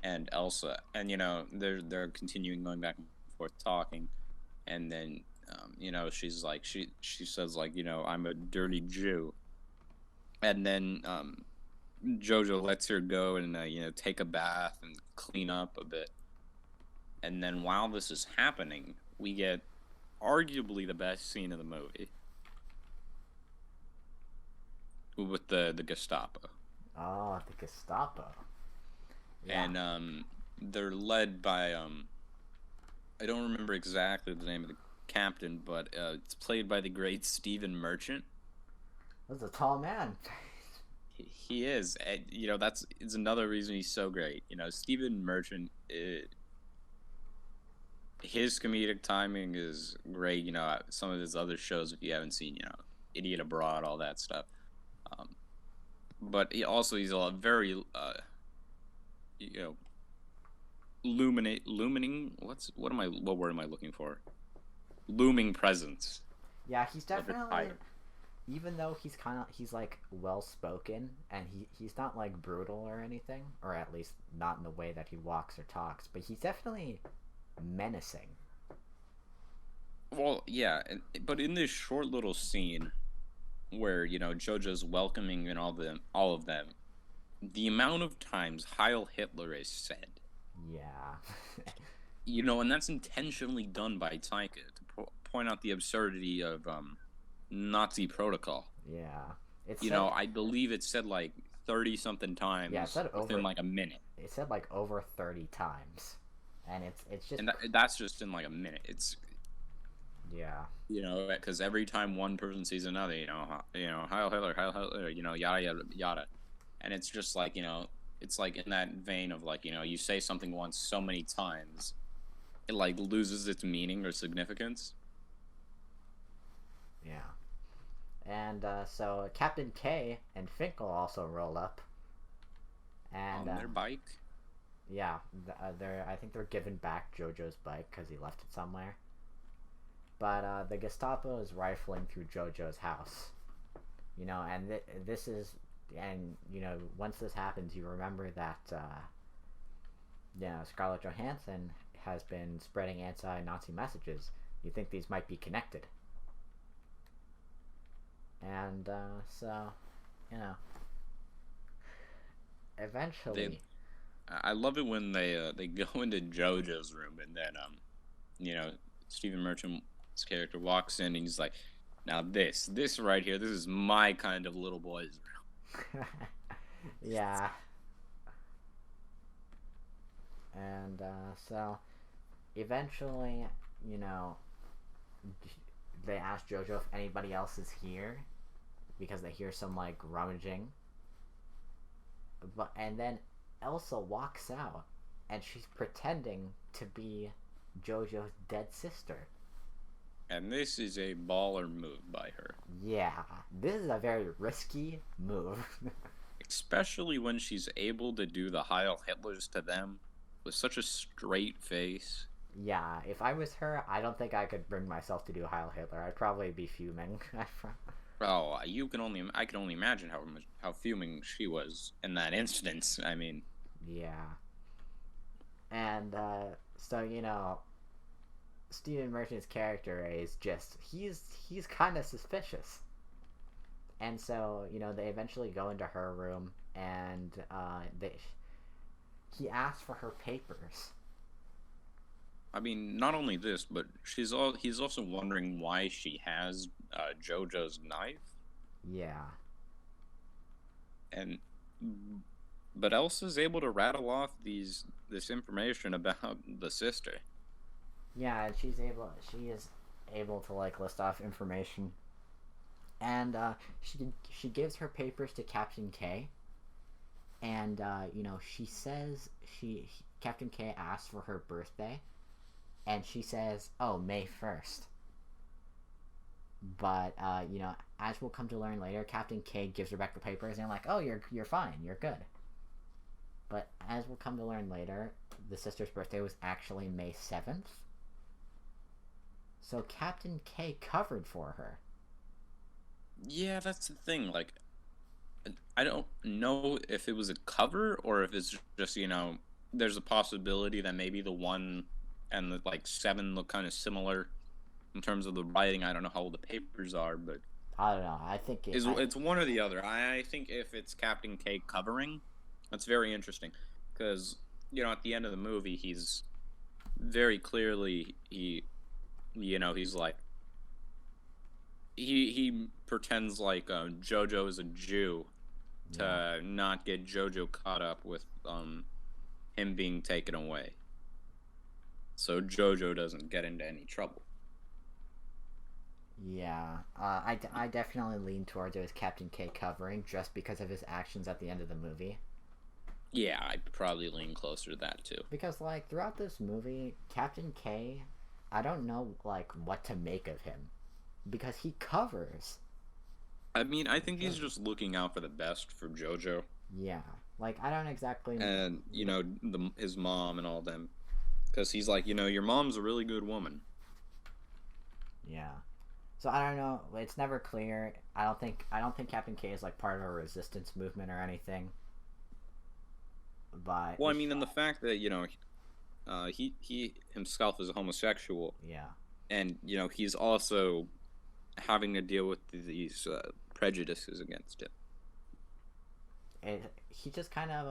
and Elsa, and they're continuing going back and forth talking, and then she's like she says like I'm a dirty Jew, and then Jojo lets her go and take a bath and clean up a bit, and then while this is happening, we get arguably the best scene of the movie with the Gestapo. Oh, the Gestapo. Yeah. And they're led by I don't remember exactly the name of the captain, but it's played by the great Stephen Merchant. That's a tall man. He is. And, it's another reason he's so great. Stephen Merchant, his comedic timing is great. Some of his other shows, if you haven't seen, Idiot Abroad, all that stuff. But he's a very lumining. What word am I looking for? Looming presence. Yeah, he's definitely. Even though he's like well spoken, and he's not like brutal or anything, or at least not in the way that he walks or talks, but he's definitely menacing. Well, yeah, but in this short little scene where Jojo's welcoming and all of them, the amount of times Heil Hitler is said. Yeah. And that's intentionally done by Taika to point out the absurdity of Nazi protocol. Yeah. I believe it said like 30 something times within like a minute. It said like over 30 times. and it's just And that's just in like a minute. It's yeah, because every time one person sees another, Heil Hitler, yada yada yada, and it's just like it's like in that vein of like you say something once so many times, it like loses its meaning or significance. yeah. And so Captain K and Finkel also roll up, and On their bike. yeah, they're I think they're giving back Jojo's bike because he left it somewhere. But the Gestapo is rifling through Jojo's house, and this is, and once this happens, you remember that Scarlett Johansson has been spreading anti-Nazi messages. You think these might be connected, and so you know, eventually, I love it when they go into JoJo's room and then Stephen Merchant's character walks in and he's like, now this right here, this is my kind of little boy's room. yeah, and so eventually, they ask Jojo if anybody else is here because they hear some like rummaging. And then Elsa walks out, and she's pretending to be Jojo's dead sister. And this is a baller move by her. Yeah, this is a very risky move. Especially when she's able to do the Heil Hitlers to them with such a straight face. Yeah, if I was her, I don't think I could bring myself to do Heil Hitler. I'd probably be fuming. Oh, I can only imagine how fuming she was in that instance. I mean, yeah, and so Stephen Merchant's character is just he's kind of suspicious, and so they eventually go into her room and he asks for her papers. I mean, not only this, but he's also wondering why she has Jojo's knife. Yeah. But Elsa's able to rattle off this information about the sister. Yeah, and she is able to like list off information, and she gives her papers to Captain K, and she says Captain K asks for her birthday. And she says, "Oh, May 1st." But as we'll come to learn later, Captain K gives her back the papers, and like, "Oh, you're fine, you're good." But as we'll come to learn later, the sister's birthday was actually May 7th. So Captain K covered for her. Yeah, that's the thing. Like, I don't know if it was a cover or if it's just there's a possibility that maybe the one and the like 7 look kind of similar in terms of the writing. I don't know how old the papers are, but I don't know. I think it's one or the other. I think if it's Captain K covering, that's very interesting because at the end of the movie, he's very clearly he's like he pretends like Jojo is a Jew to not get Jojo caught up with him being taken away. So Jojo doesn't get into any trouble. Yeah, I definitely lean towards it as Captain K covering just because of his actions at the end of the movie. Yeah, I'd probably lean closer to that too. Because like throughout this movie, Captain K, I don't know like what to make of him because he covers. I mean, I think he's just looking out for the best for Jojo. Yeah, like I don't exactly. And his mom and all them. Because he's like, your mom's a really good woman. Yeah. So I don't know. It's never clear. I don't think Captain K is like part of a resistance movement or anything. But well, I mean, and the fact that he himself is a homosexual. Yeah. And he's also having to deal with these prejudices against him. He's just kind of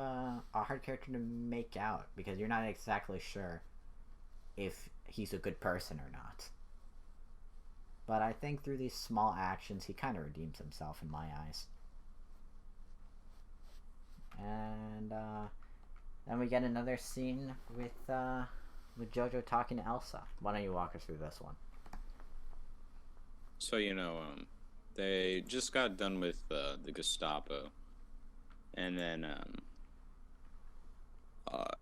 a hard character to make out because you're not exactly sure if he's a good person or not. But I think through these small actions, he kind of redeems himself in my eyes. And then we get another scene with with Jojo talking to Elsa. Why don't you walk us through this one? So they just got done with the Gestapo, and then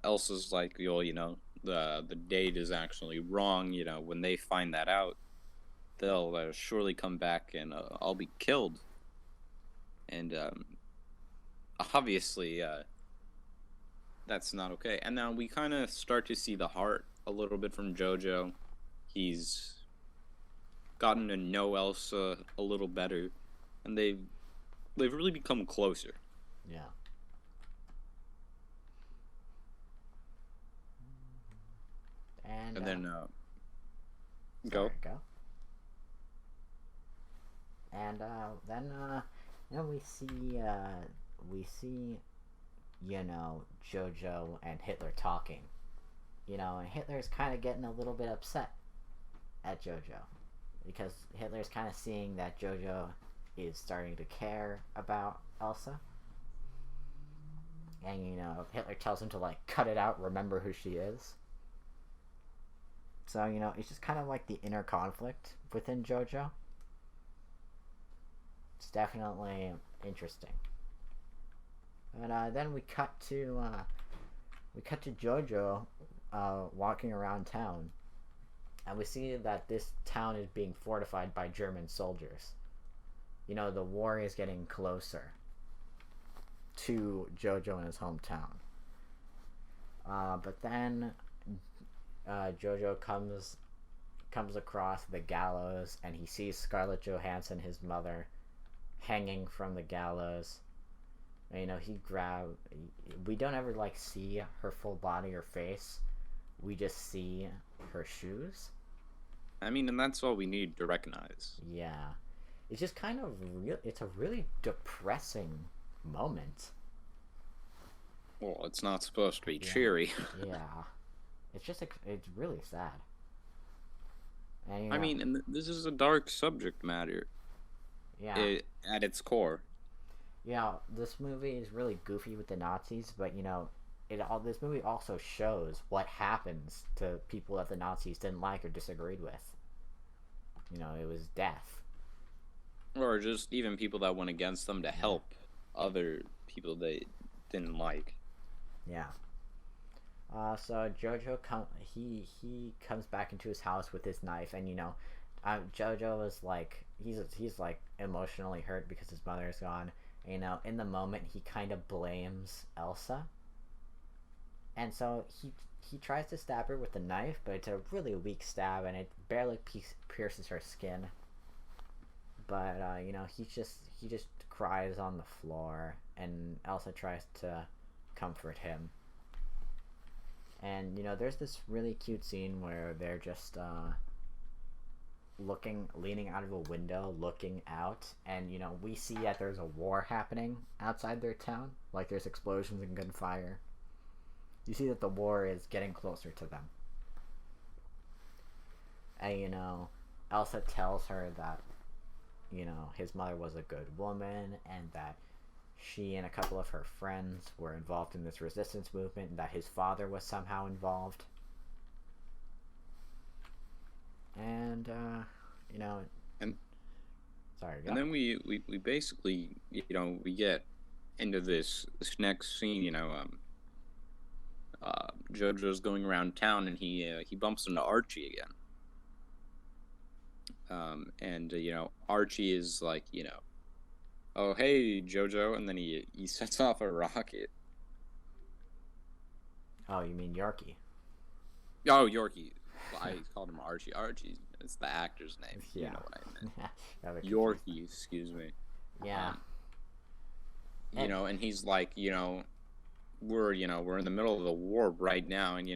Elsa's like, the date is actually wrong. When they find that out, they'll surely come back and I'll be killed. And obviously, that's not okay. And now we kind of start to see the heart a little bit from Jojo. He's gotten to know Elsa a little better, and they've really become closer. Yeah. And then sorry, go. And then we see Jojo and Hitler talking. And Hitler's kind of getting a little bit upset at Jojo because Hitler's kind of seeing that Jojo is starting to care about Elsa. And Hitler tells him to like cut it out, remember who she is. So it's just kind of like the inner conflict within Jojo. It's definitely interesting. And then we cut to Jojo walking around town, and we see that this town is being fortified by German soldiers. The war is getting closer to Jojo in his hometown. But then Jojo comes across the gallows, and he sees Scarlett Johansson, his mother, hanging from the gallows. And, we don't ever like see her full body or face. We just see her shoes. I mean, and that's all we need to recognize. Yeah. It's just kind of it's a really depressing moment. Well, it's not supposed to be cheery. Yeah. It's just it's really sad. And, I mean, and this is a dark subject matter. Yeah. At its core. This movie is really goofy with the Nazis, but this movie also shows what happens to people that the Nazis didn't like or disagreed with. It was death. Or just even people that went against them to help other people they didn't like. Yeah. So Jojo he comes back into his house with his knife, and Jojo is like he's like emotionally hurt because his mother is gone. In the moment he kind of blames Elsa, and so he tries to stab her with the knife, but it's a really weak stab, and it barely pierces her skin. But he just cries on the floor, and Elsa tries to comfort him. And there's this really cute scene where they're just leaning out of a window, looking out, and we see that there's a war happening outside their town. Like there's explosions and gunfire. You see that the war is getting closer to them. And Elsa tells her that his mother was a good woman, and that she and a couple of her friends were involved in this resistance movement, and that his father was somehow involved. And and sorry, go. And then we basically we get into this next scene. Jojo's going around town, and he bumps into Archie again. And Archie is like, oh hey Jojo, and then he sets off a rocket. Oh, you mean Yorkie? Oh, Yorkie. Well, I called him Archie. Archie, it's the actor's name. Yeah. You know what I meant. Yeah. Yorkie, excuse me. Yeah. And he's like, we're in the middle of the war right now, and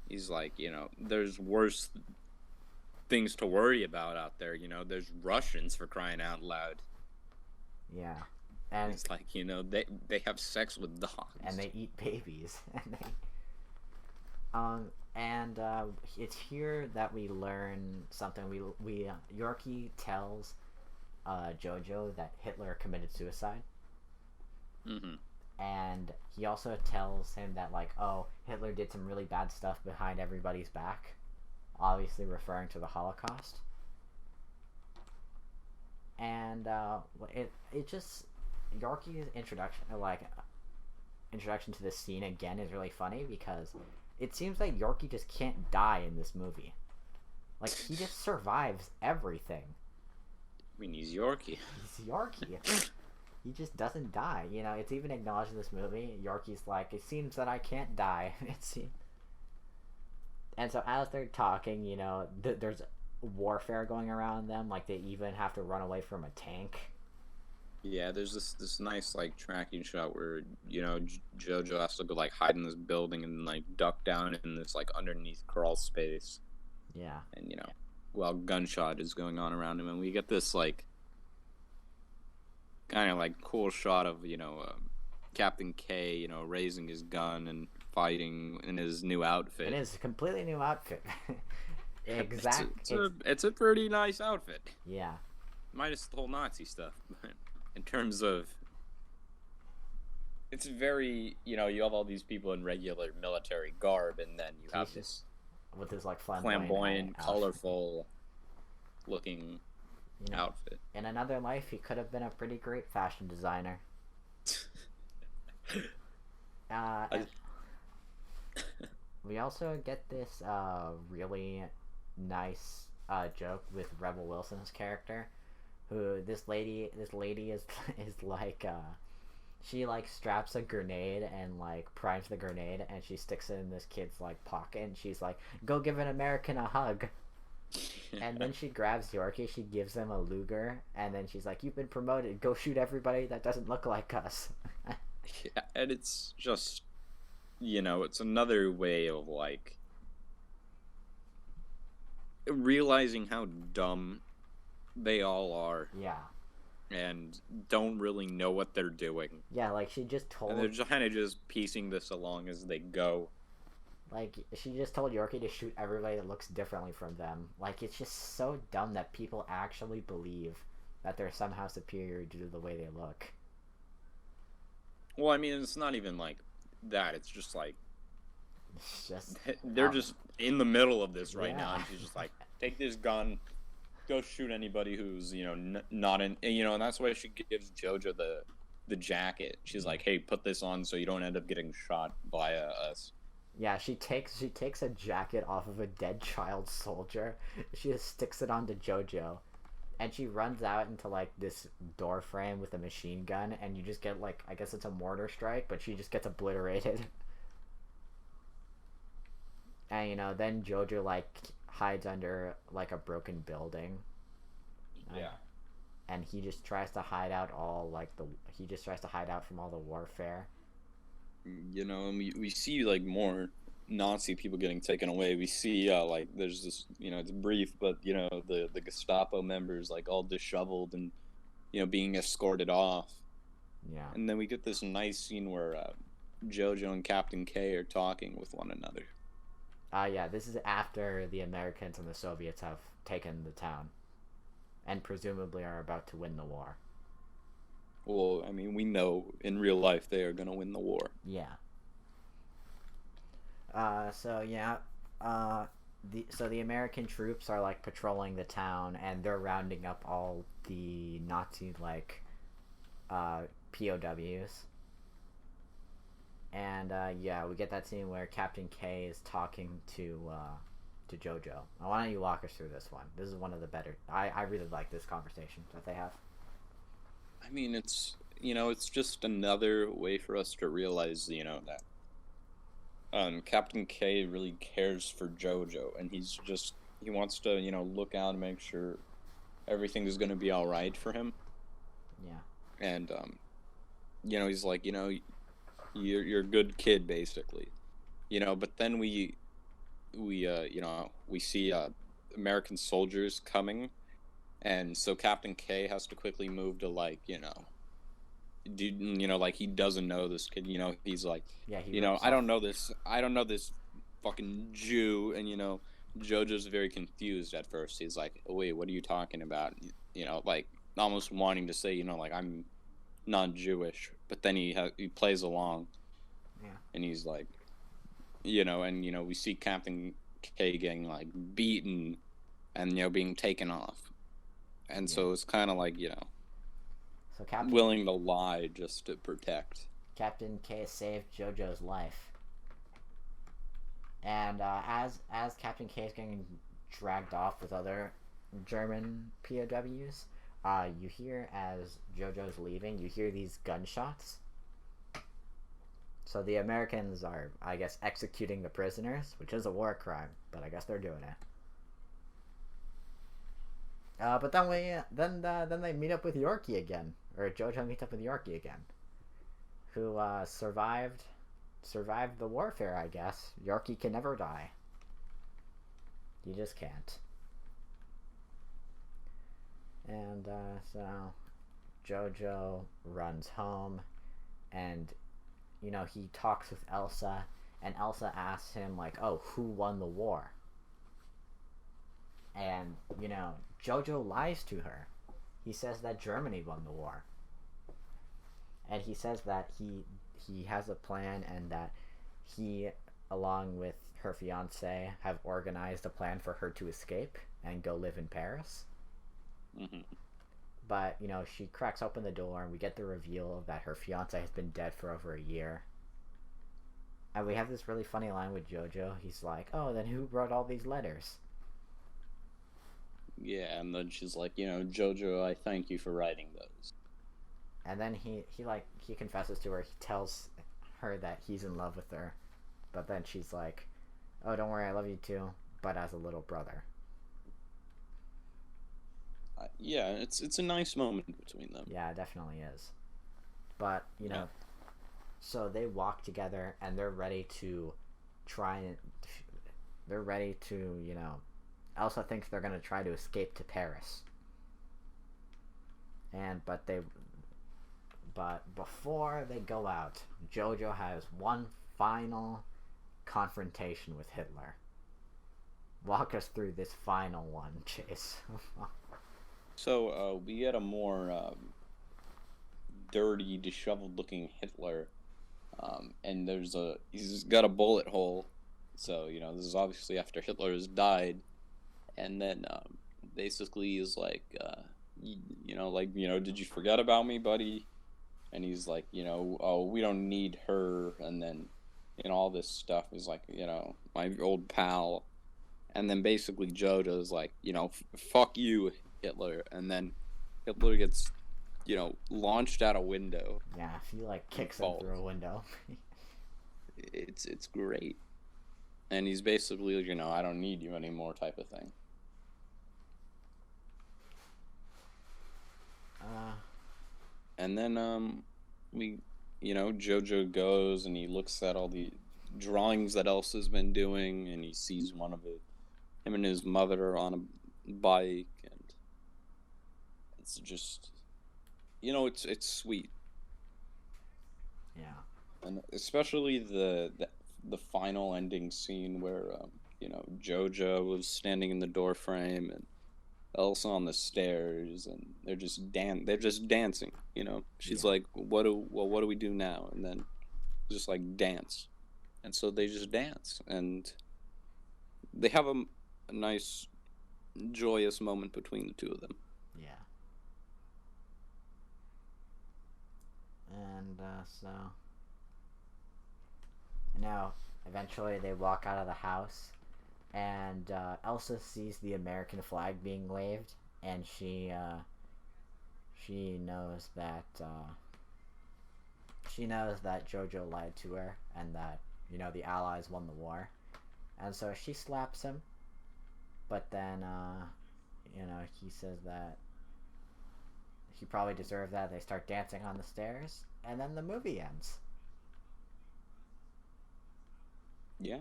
he's like, there's worse things to worry about out there. There's Russians, for crying out loud. Yeah. And it's like, they have sex with dogs. And they eat babies. And it's here that we learn something. Yorkie tells Jojo that Hitler committed suicide. Mm-hmm. and he also tells him that, like, oh, Hitler did some really bad stuff behind everybody's back, obviously referring to the Holocaust. And it just, Yorkie's introduction to this scene again is really funny because it seems like Yorkie just can't die in this movie. Like, he just survives everything. I mean, he's Yorkie. He's Yorkie. He just doesn't die. You know, it's even acknowledged in this movie. Yorkie's like, it seems that I can't die. And so as they're talking, you know, there's warfare going around them. Like, they even have to run away from a tank. Yeah, there's this nice, like, tracking shot where, you know, Jojo has to go, like, hide in this building and, like, duck down in this, like, underneath crawl space. Yeah. And, you know, while gunshot is going on around him. And we get this, like, kind of, like, cool shot of, you know, Captain K, you know, raising his gun and fighting in his new outfit. In his completely new outfit. It's a pretty nice outfit. Yeah. Minus the whole Nazi stuff. In terms of, it's very, you know, you have all these people in regular military garb, and then you have this with this, like, flamboyant colorful looking, you know, outfit. In another life, he could have been a pretty great fashion designer. We also get this really nice joke with Rebel Wilson's character, who this lady is like, she, like, straps a grenade and, like, primes the grenade, and she sticks it in this kid's, like, pocket, and she's like, go give an American a hug. And then she grabs Yorkie, she gives him a Luger, and then she's like, you've been promoted, go shoot everybody that doesn't look like us. Yeah, and it's just, you know, it's another way of, like, realizing how dumb they all are. Yeah. And don't really know what they're doing. Yeah, like, she just told... And they're just kind of just piecing this along as they go. Like, she just told Yorkie to shoot everybody that looks differently from them. Like, it's just so dumb that people actually believe that they're somehow superior due to the way they look. Well, I mean, it's not even like that. It's just like... It's just... They're just in the middle of this right now, and she's just like, take this gun, go shoot anybody who's, you know, not in... You know, and that's why she gives Jojo the jacket. She's like, hey, put this on so you don't end up getting shot by us. Yeah, she takes a jacket off of a dead child soldier. She just sticks it onto Jojo, and she runs out into, like, this door frame with a machine gun, and you just get, like, I guess it's a mortar strike, but she just gets obliterated. And, you know, then Jojo, like, hides under, like, a broken building. Yeah. And he just tries to hide out from all the warfare. You know, and we see, like, more Nazi people getting taken away. We see, like, there's this, you know, it's brief, but, you know, the Gestapo members, like, all disheveled and, you know, being escorted off. Yeah. And then we get this nice scene where Jojo and Captain K are talking with one another. Yeah, this is after the Americans and the Soviets have taken the town. And presumably are about to win the war. Well, I mean, we know in real life they are going to win the war. Yeah. The American troops are, like, patrolling the town, and they're rounding up all the Nazi, like, POWs. And, we get that scene where Captain K is talking to Jojo. Why don't you walk us through this one? This is one of the better... I really like this conversation that they have. I mean, it's, you know, it's just another way for us to realize, you know, that Captain K really cares for Jojo, and he wants to, you know, look out and make sure everything is going to be all right for him. Yeah. And, you know, he's like, you know, you're a good kid, basically. You know, but then we see American soldiers coming. And so Captain K has to quickly move to, like, you know, like, he doesn't know this kid, you know, he's like, yeah, you know, I don't know this fucking Jew, and, you know, Jojo's very confused at first. He's like, oh, wait, what are you talking about? You know, like, almost wanting to say, you know, like, I'm non-Jewish, but then he plays along, Yeah. and he's like, and we see Captain K getting like beaten, and being taken off, and Yeah. so it's kind of like So Captain willing to lie just to protect. Captain K saved Jojo's life, and as Captain K is getting dragged off with other German POWs, you hear as Jojo's leaving, you hear these gunshots. So the Americans are, I guess, executing the prisoners, which is a war crime, but I guess they're doing it. But then they meet up with Yorkie again, or Jojo meets up with Yorkie again, who survived the warfare. I guess Yorkie can never die. You just can't. And so Jojo runs home, and he talks with Elsa, and Elsa asks him like, "Oh, who won the war?" And Jojo lies to her. He says that Germany won the war, and he says that he has a plan, and that he, along with her fiance, have organized a plan for her to escape and go live in Paris. Mm-hmm. But she cracks open the door, and we get the reveal that her fiance has been dead for over a year. And we have this really funny line with Jojo. He's like, "Oh, then who wrote all these letters?" Yeah, and then she's like, Jojo, I thank you for writing those. And then he confesses to her. He tells her that he's in love with her, but then she's like, "Oh, don't worry, I love you too, but as a little brother." Yeah, it's a nice moment between them. Yeah, it definitely is. But Yeah. so they walk together, and they're ready to try and Elsa thinks they're gonna try to escape to Paris. But before they go out, Jojo has one final confrontation with Hitler. Walk us through this final one, Chase. So we get a more dirty, disheveled-looking Hitler, and he's got a bullet hole. So this is obviously after Hitler has died, and then basically he's like, did you forget about me, buddy? And he's like, oh, we don't need her, and then all this stuff is like, my old pal, and then basically Jojo's like, fuck you, Hitler, and then Hitler gets, launched out a window. Yeah, if he kicks him through a window. It's great, and he's basically, I don't need you anymore type of thing. And then Jojo goes and he looks at all the drawings that Elsa's been doing, and he sees one of it, him and his mother on a bike, and it's just, it's sweet. Yeah. And especially the final ending scene where Jojo was standing in the door frame and Elsa on the stairs, and they're just dancing. She's like, what do we do now? And then just like dance, and so they just dance, and they have a nice, joyous moment between the two of them. Yeah. And so now eventually they walk out of the house, and Elsa sees the American flag being waved, and she knows that Jojo lied to her, and that the Allies won the war, and so she slaps him. But then he says that he probably deserved that. They start dancing on the stairs, and then the movie ends. Yeah.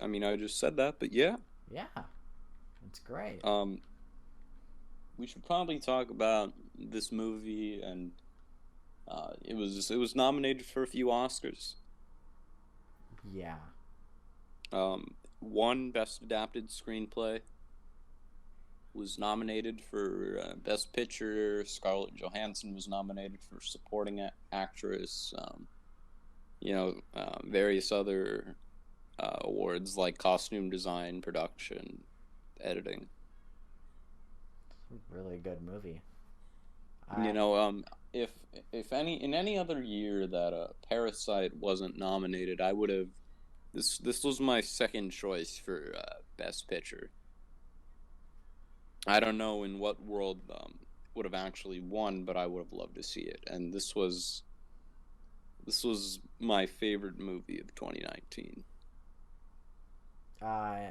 I mean, I just said that, but yeah. Yeah, it's great. We should probably talk about this movie, and it was nominated for a few Oscars. Yeah. One Best Adapted Screenplay. was nominated for Best Picture. Scarlett Johansson was nominated for Supporting Actress. Various other awards like costume design, production, editing. Really good movie. You I know, if any other year that Parasite wasn't nominated, I would have. This was my second choice for Best Picture. I don't know in what world would have actually won, but I would have loved to see it. And this was my favorite movie of 2019. I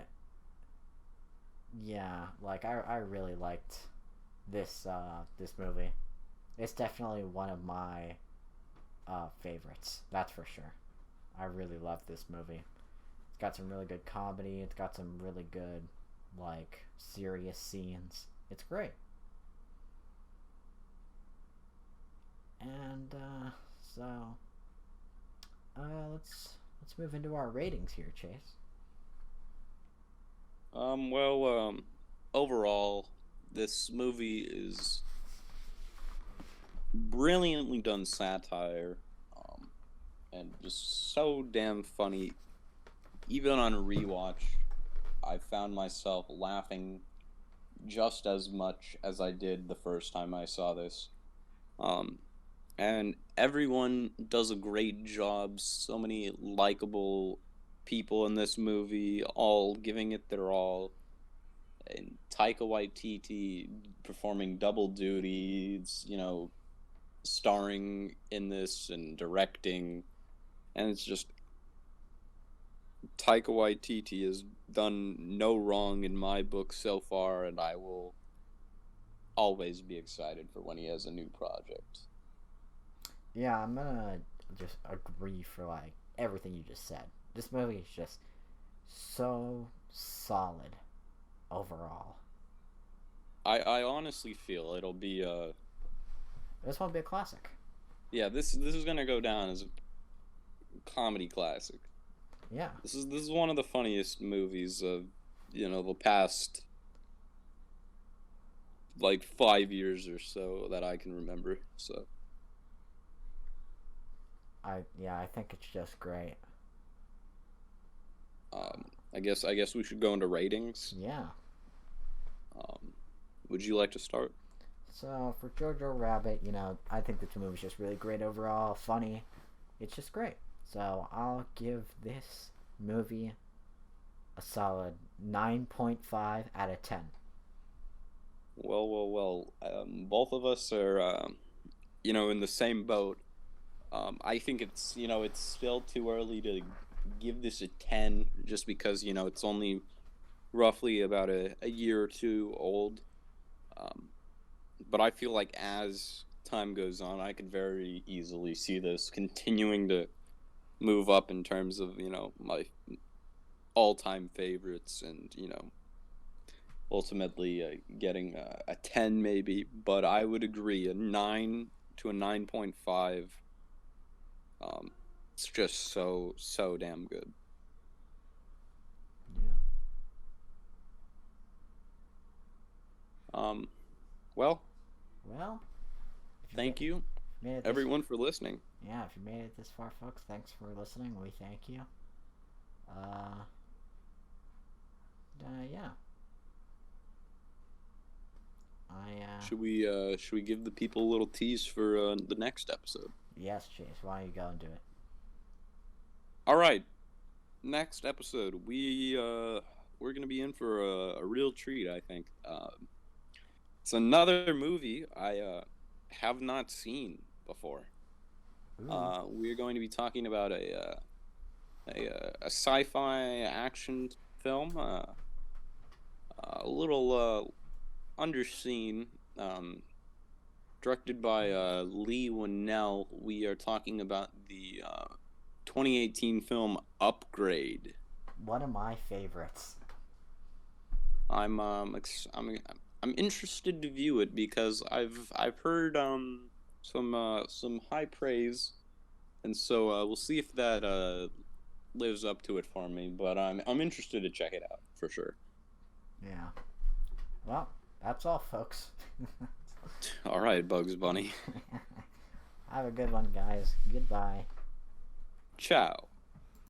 yeah, like I really liked this movie. It's definitely one of my favorites. That's for sure. I really love this movie. It's got some really good comedy. It's got some really good like serious scenes. It's great. And so let's move into our ratings here, Chase. Overall, this movie is brilliantly done satire, and just so damn funny. Even on a rewatch, I found myself laughing just as much as I did the first time I saw this. Um, and everyone does a great job. So many likable people in this movie, all giving it their all. And Taika Waititi performing double duty, starring in this and directing, and it's just Taika Waititi has done no wrong in my book so far, and I will always be excited for when he has a new project. Yeah, I'm gonna just agree for like everything you just said. This movie is just so solid overall. I honestly feel it'll be This one will be a classic. yeah, this is gonna go down as a comedy classic. Yeah. This is one of the funniest movies of the past like 5 years or so that I can remember. So I think it's just great. I guess we should go into ratings. Yeah. Um, would you like to start? So for Jojo Rabbit, I think the movie's just really great overall, funny. It's just great. So I'll give this movie a solid 9.5 out of 10. Well. Both of us are, in the same boat. I think it's still too early to give this a 10 just because, it's only roughly about a year or two old. Um, but I feel like as time goes on, I could very easily see this continuing to move up in terms of, my all-time favorites and, ultimately getting a 10 maybe, but I would agree a 9 to a 9.5. It's just so damn good. Yeah. Um, well, Well, thank you made it this, everyone for listening. yeah, if you made it this far, folks, thanks for listening. We thank you. Uh, yeah. Should we give the people a little tease for the next episode? Yes, Chase. Why don't you go and do it? All right, next episode we're gonna be in for a real treat. I think it's another movie I have not seen before. We're going to be talking about a sci-fi action film, a little underseen, directed by Lee Winnell. We are talking about the 2018 film Upgrade. One of my favorites. I'm interested to view it because I've heard some high praise, and so we'll see if that lives up to it for me. But I'm interested to check it out for sure. Yeah. Well, That's all, folks. All right, Bugs Bunny. Have a good one, guys. Goodbye. Ciao.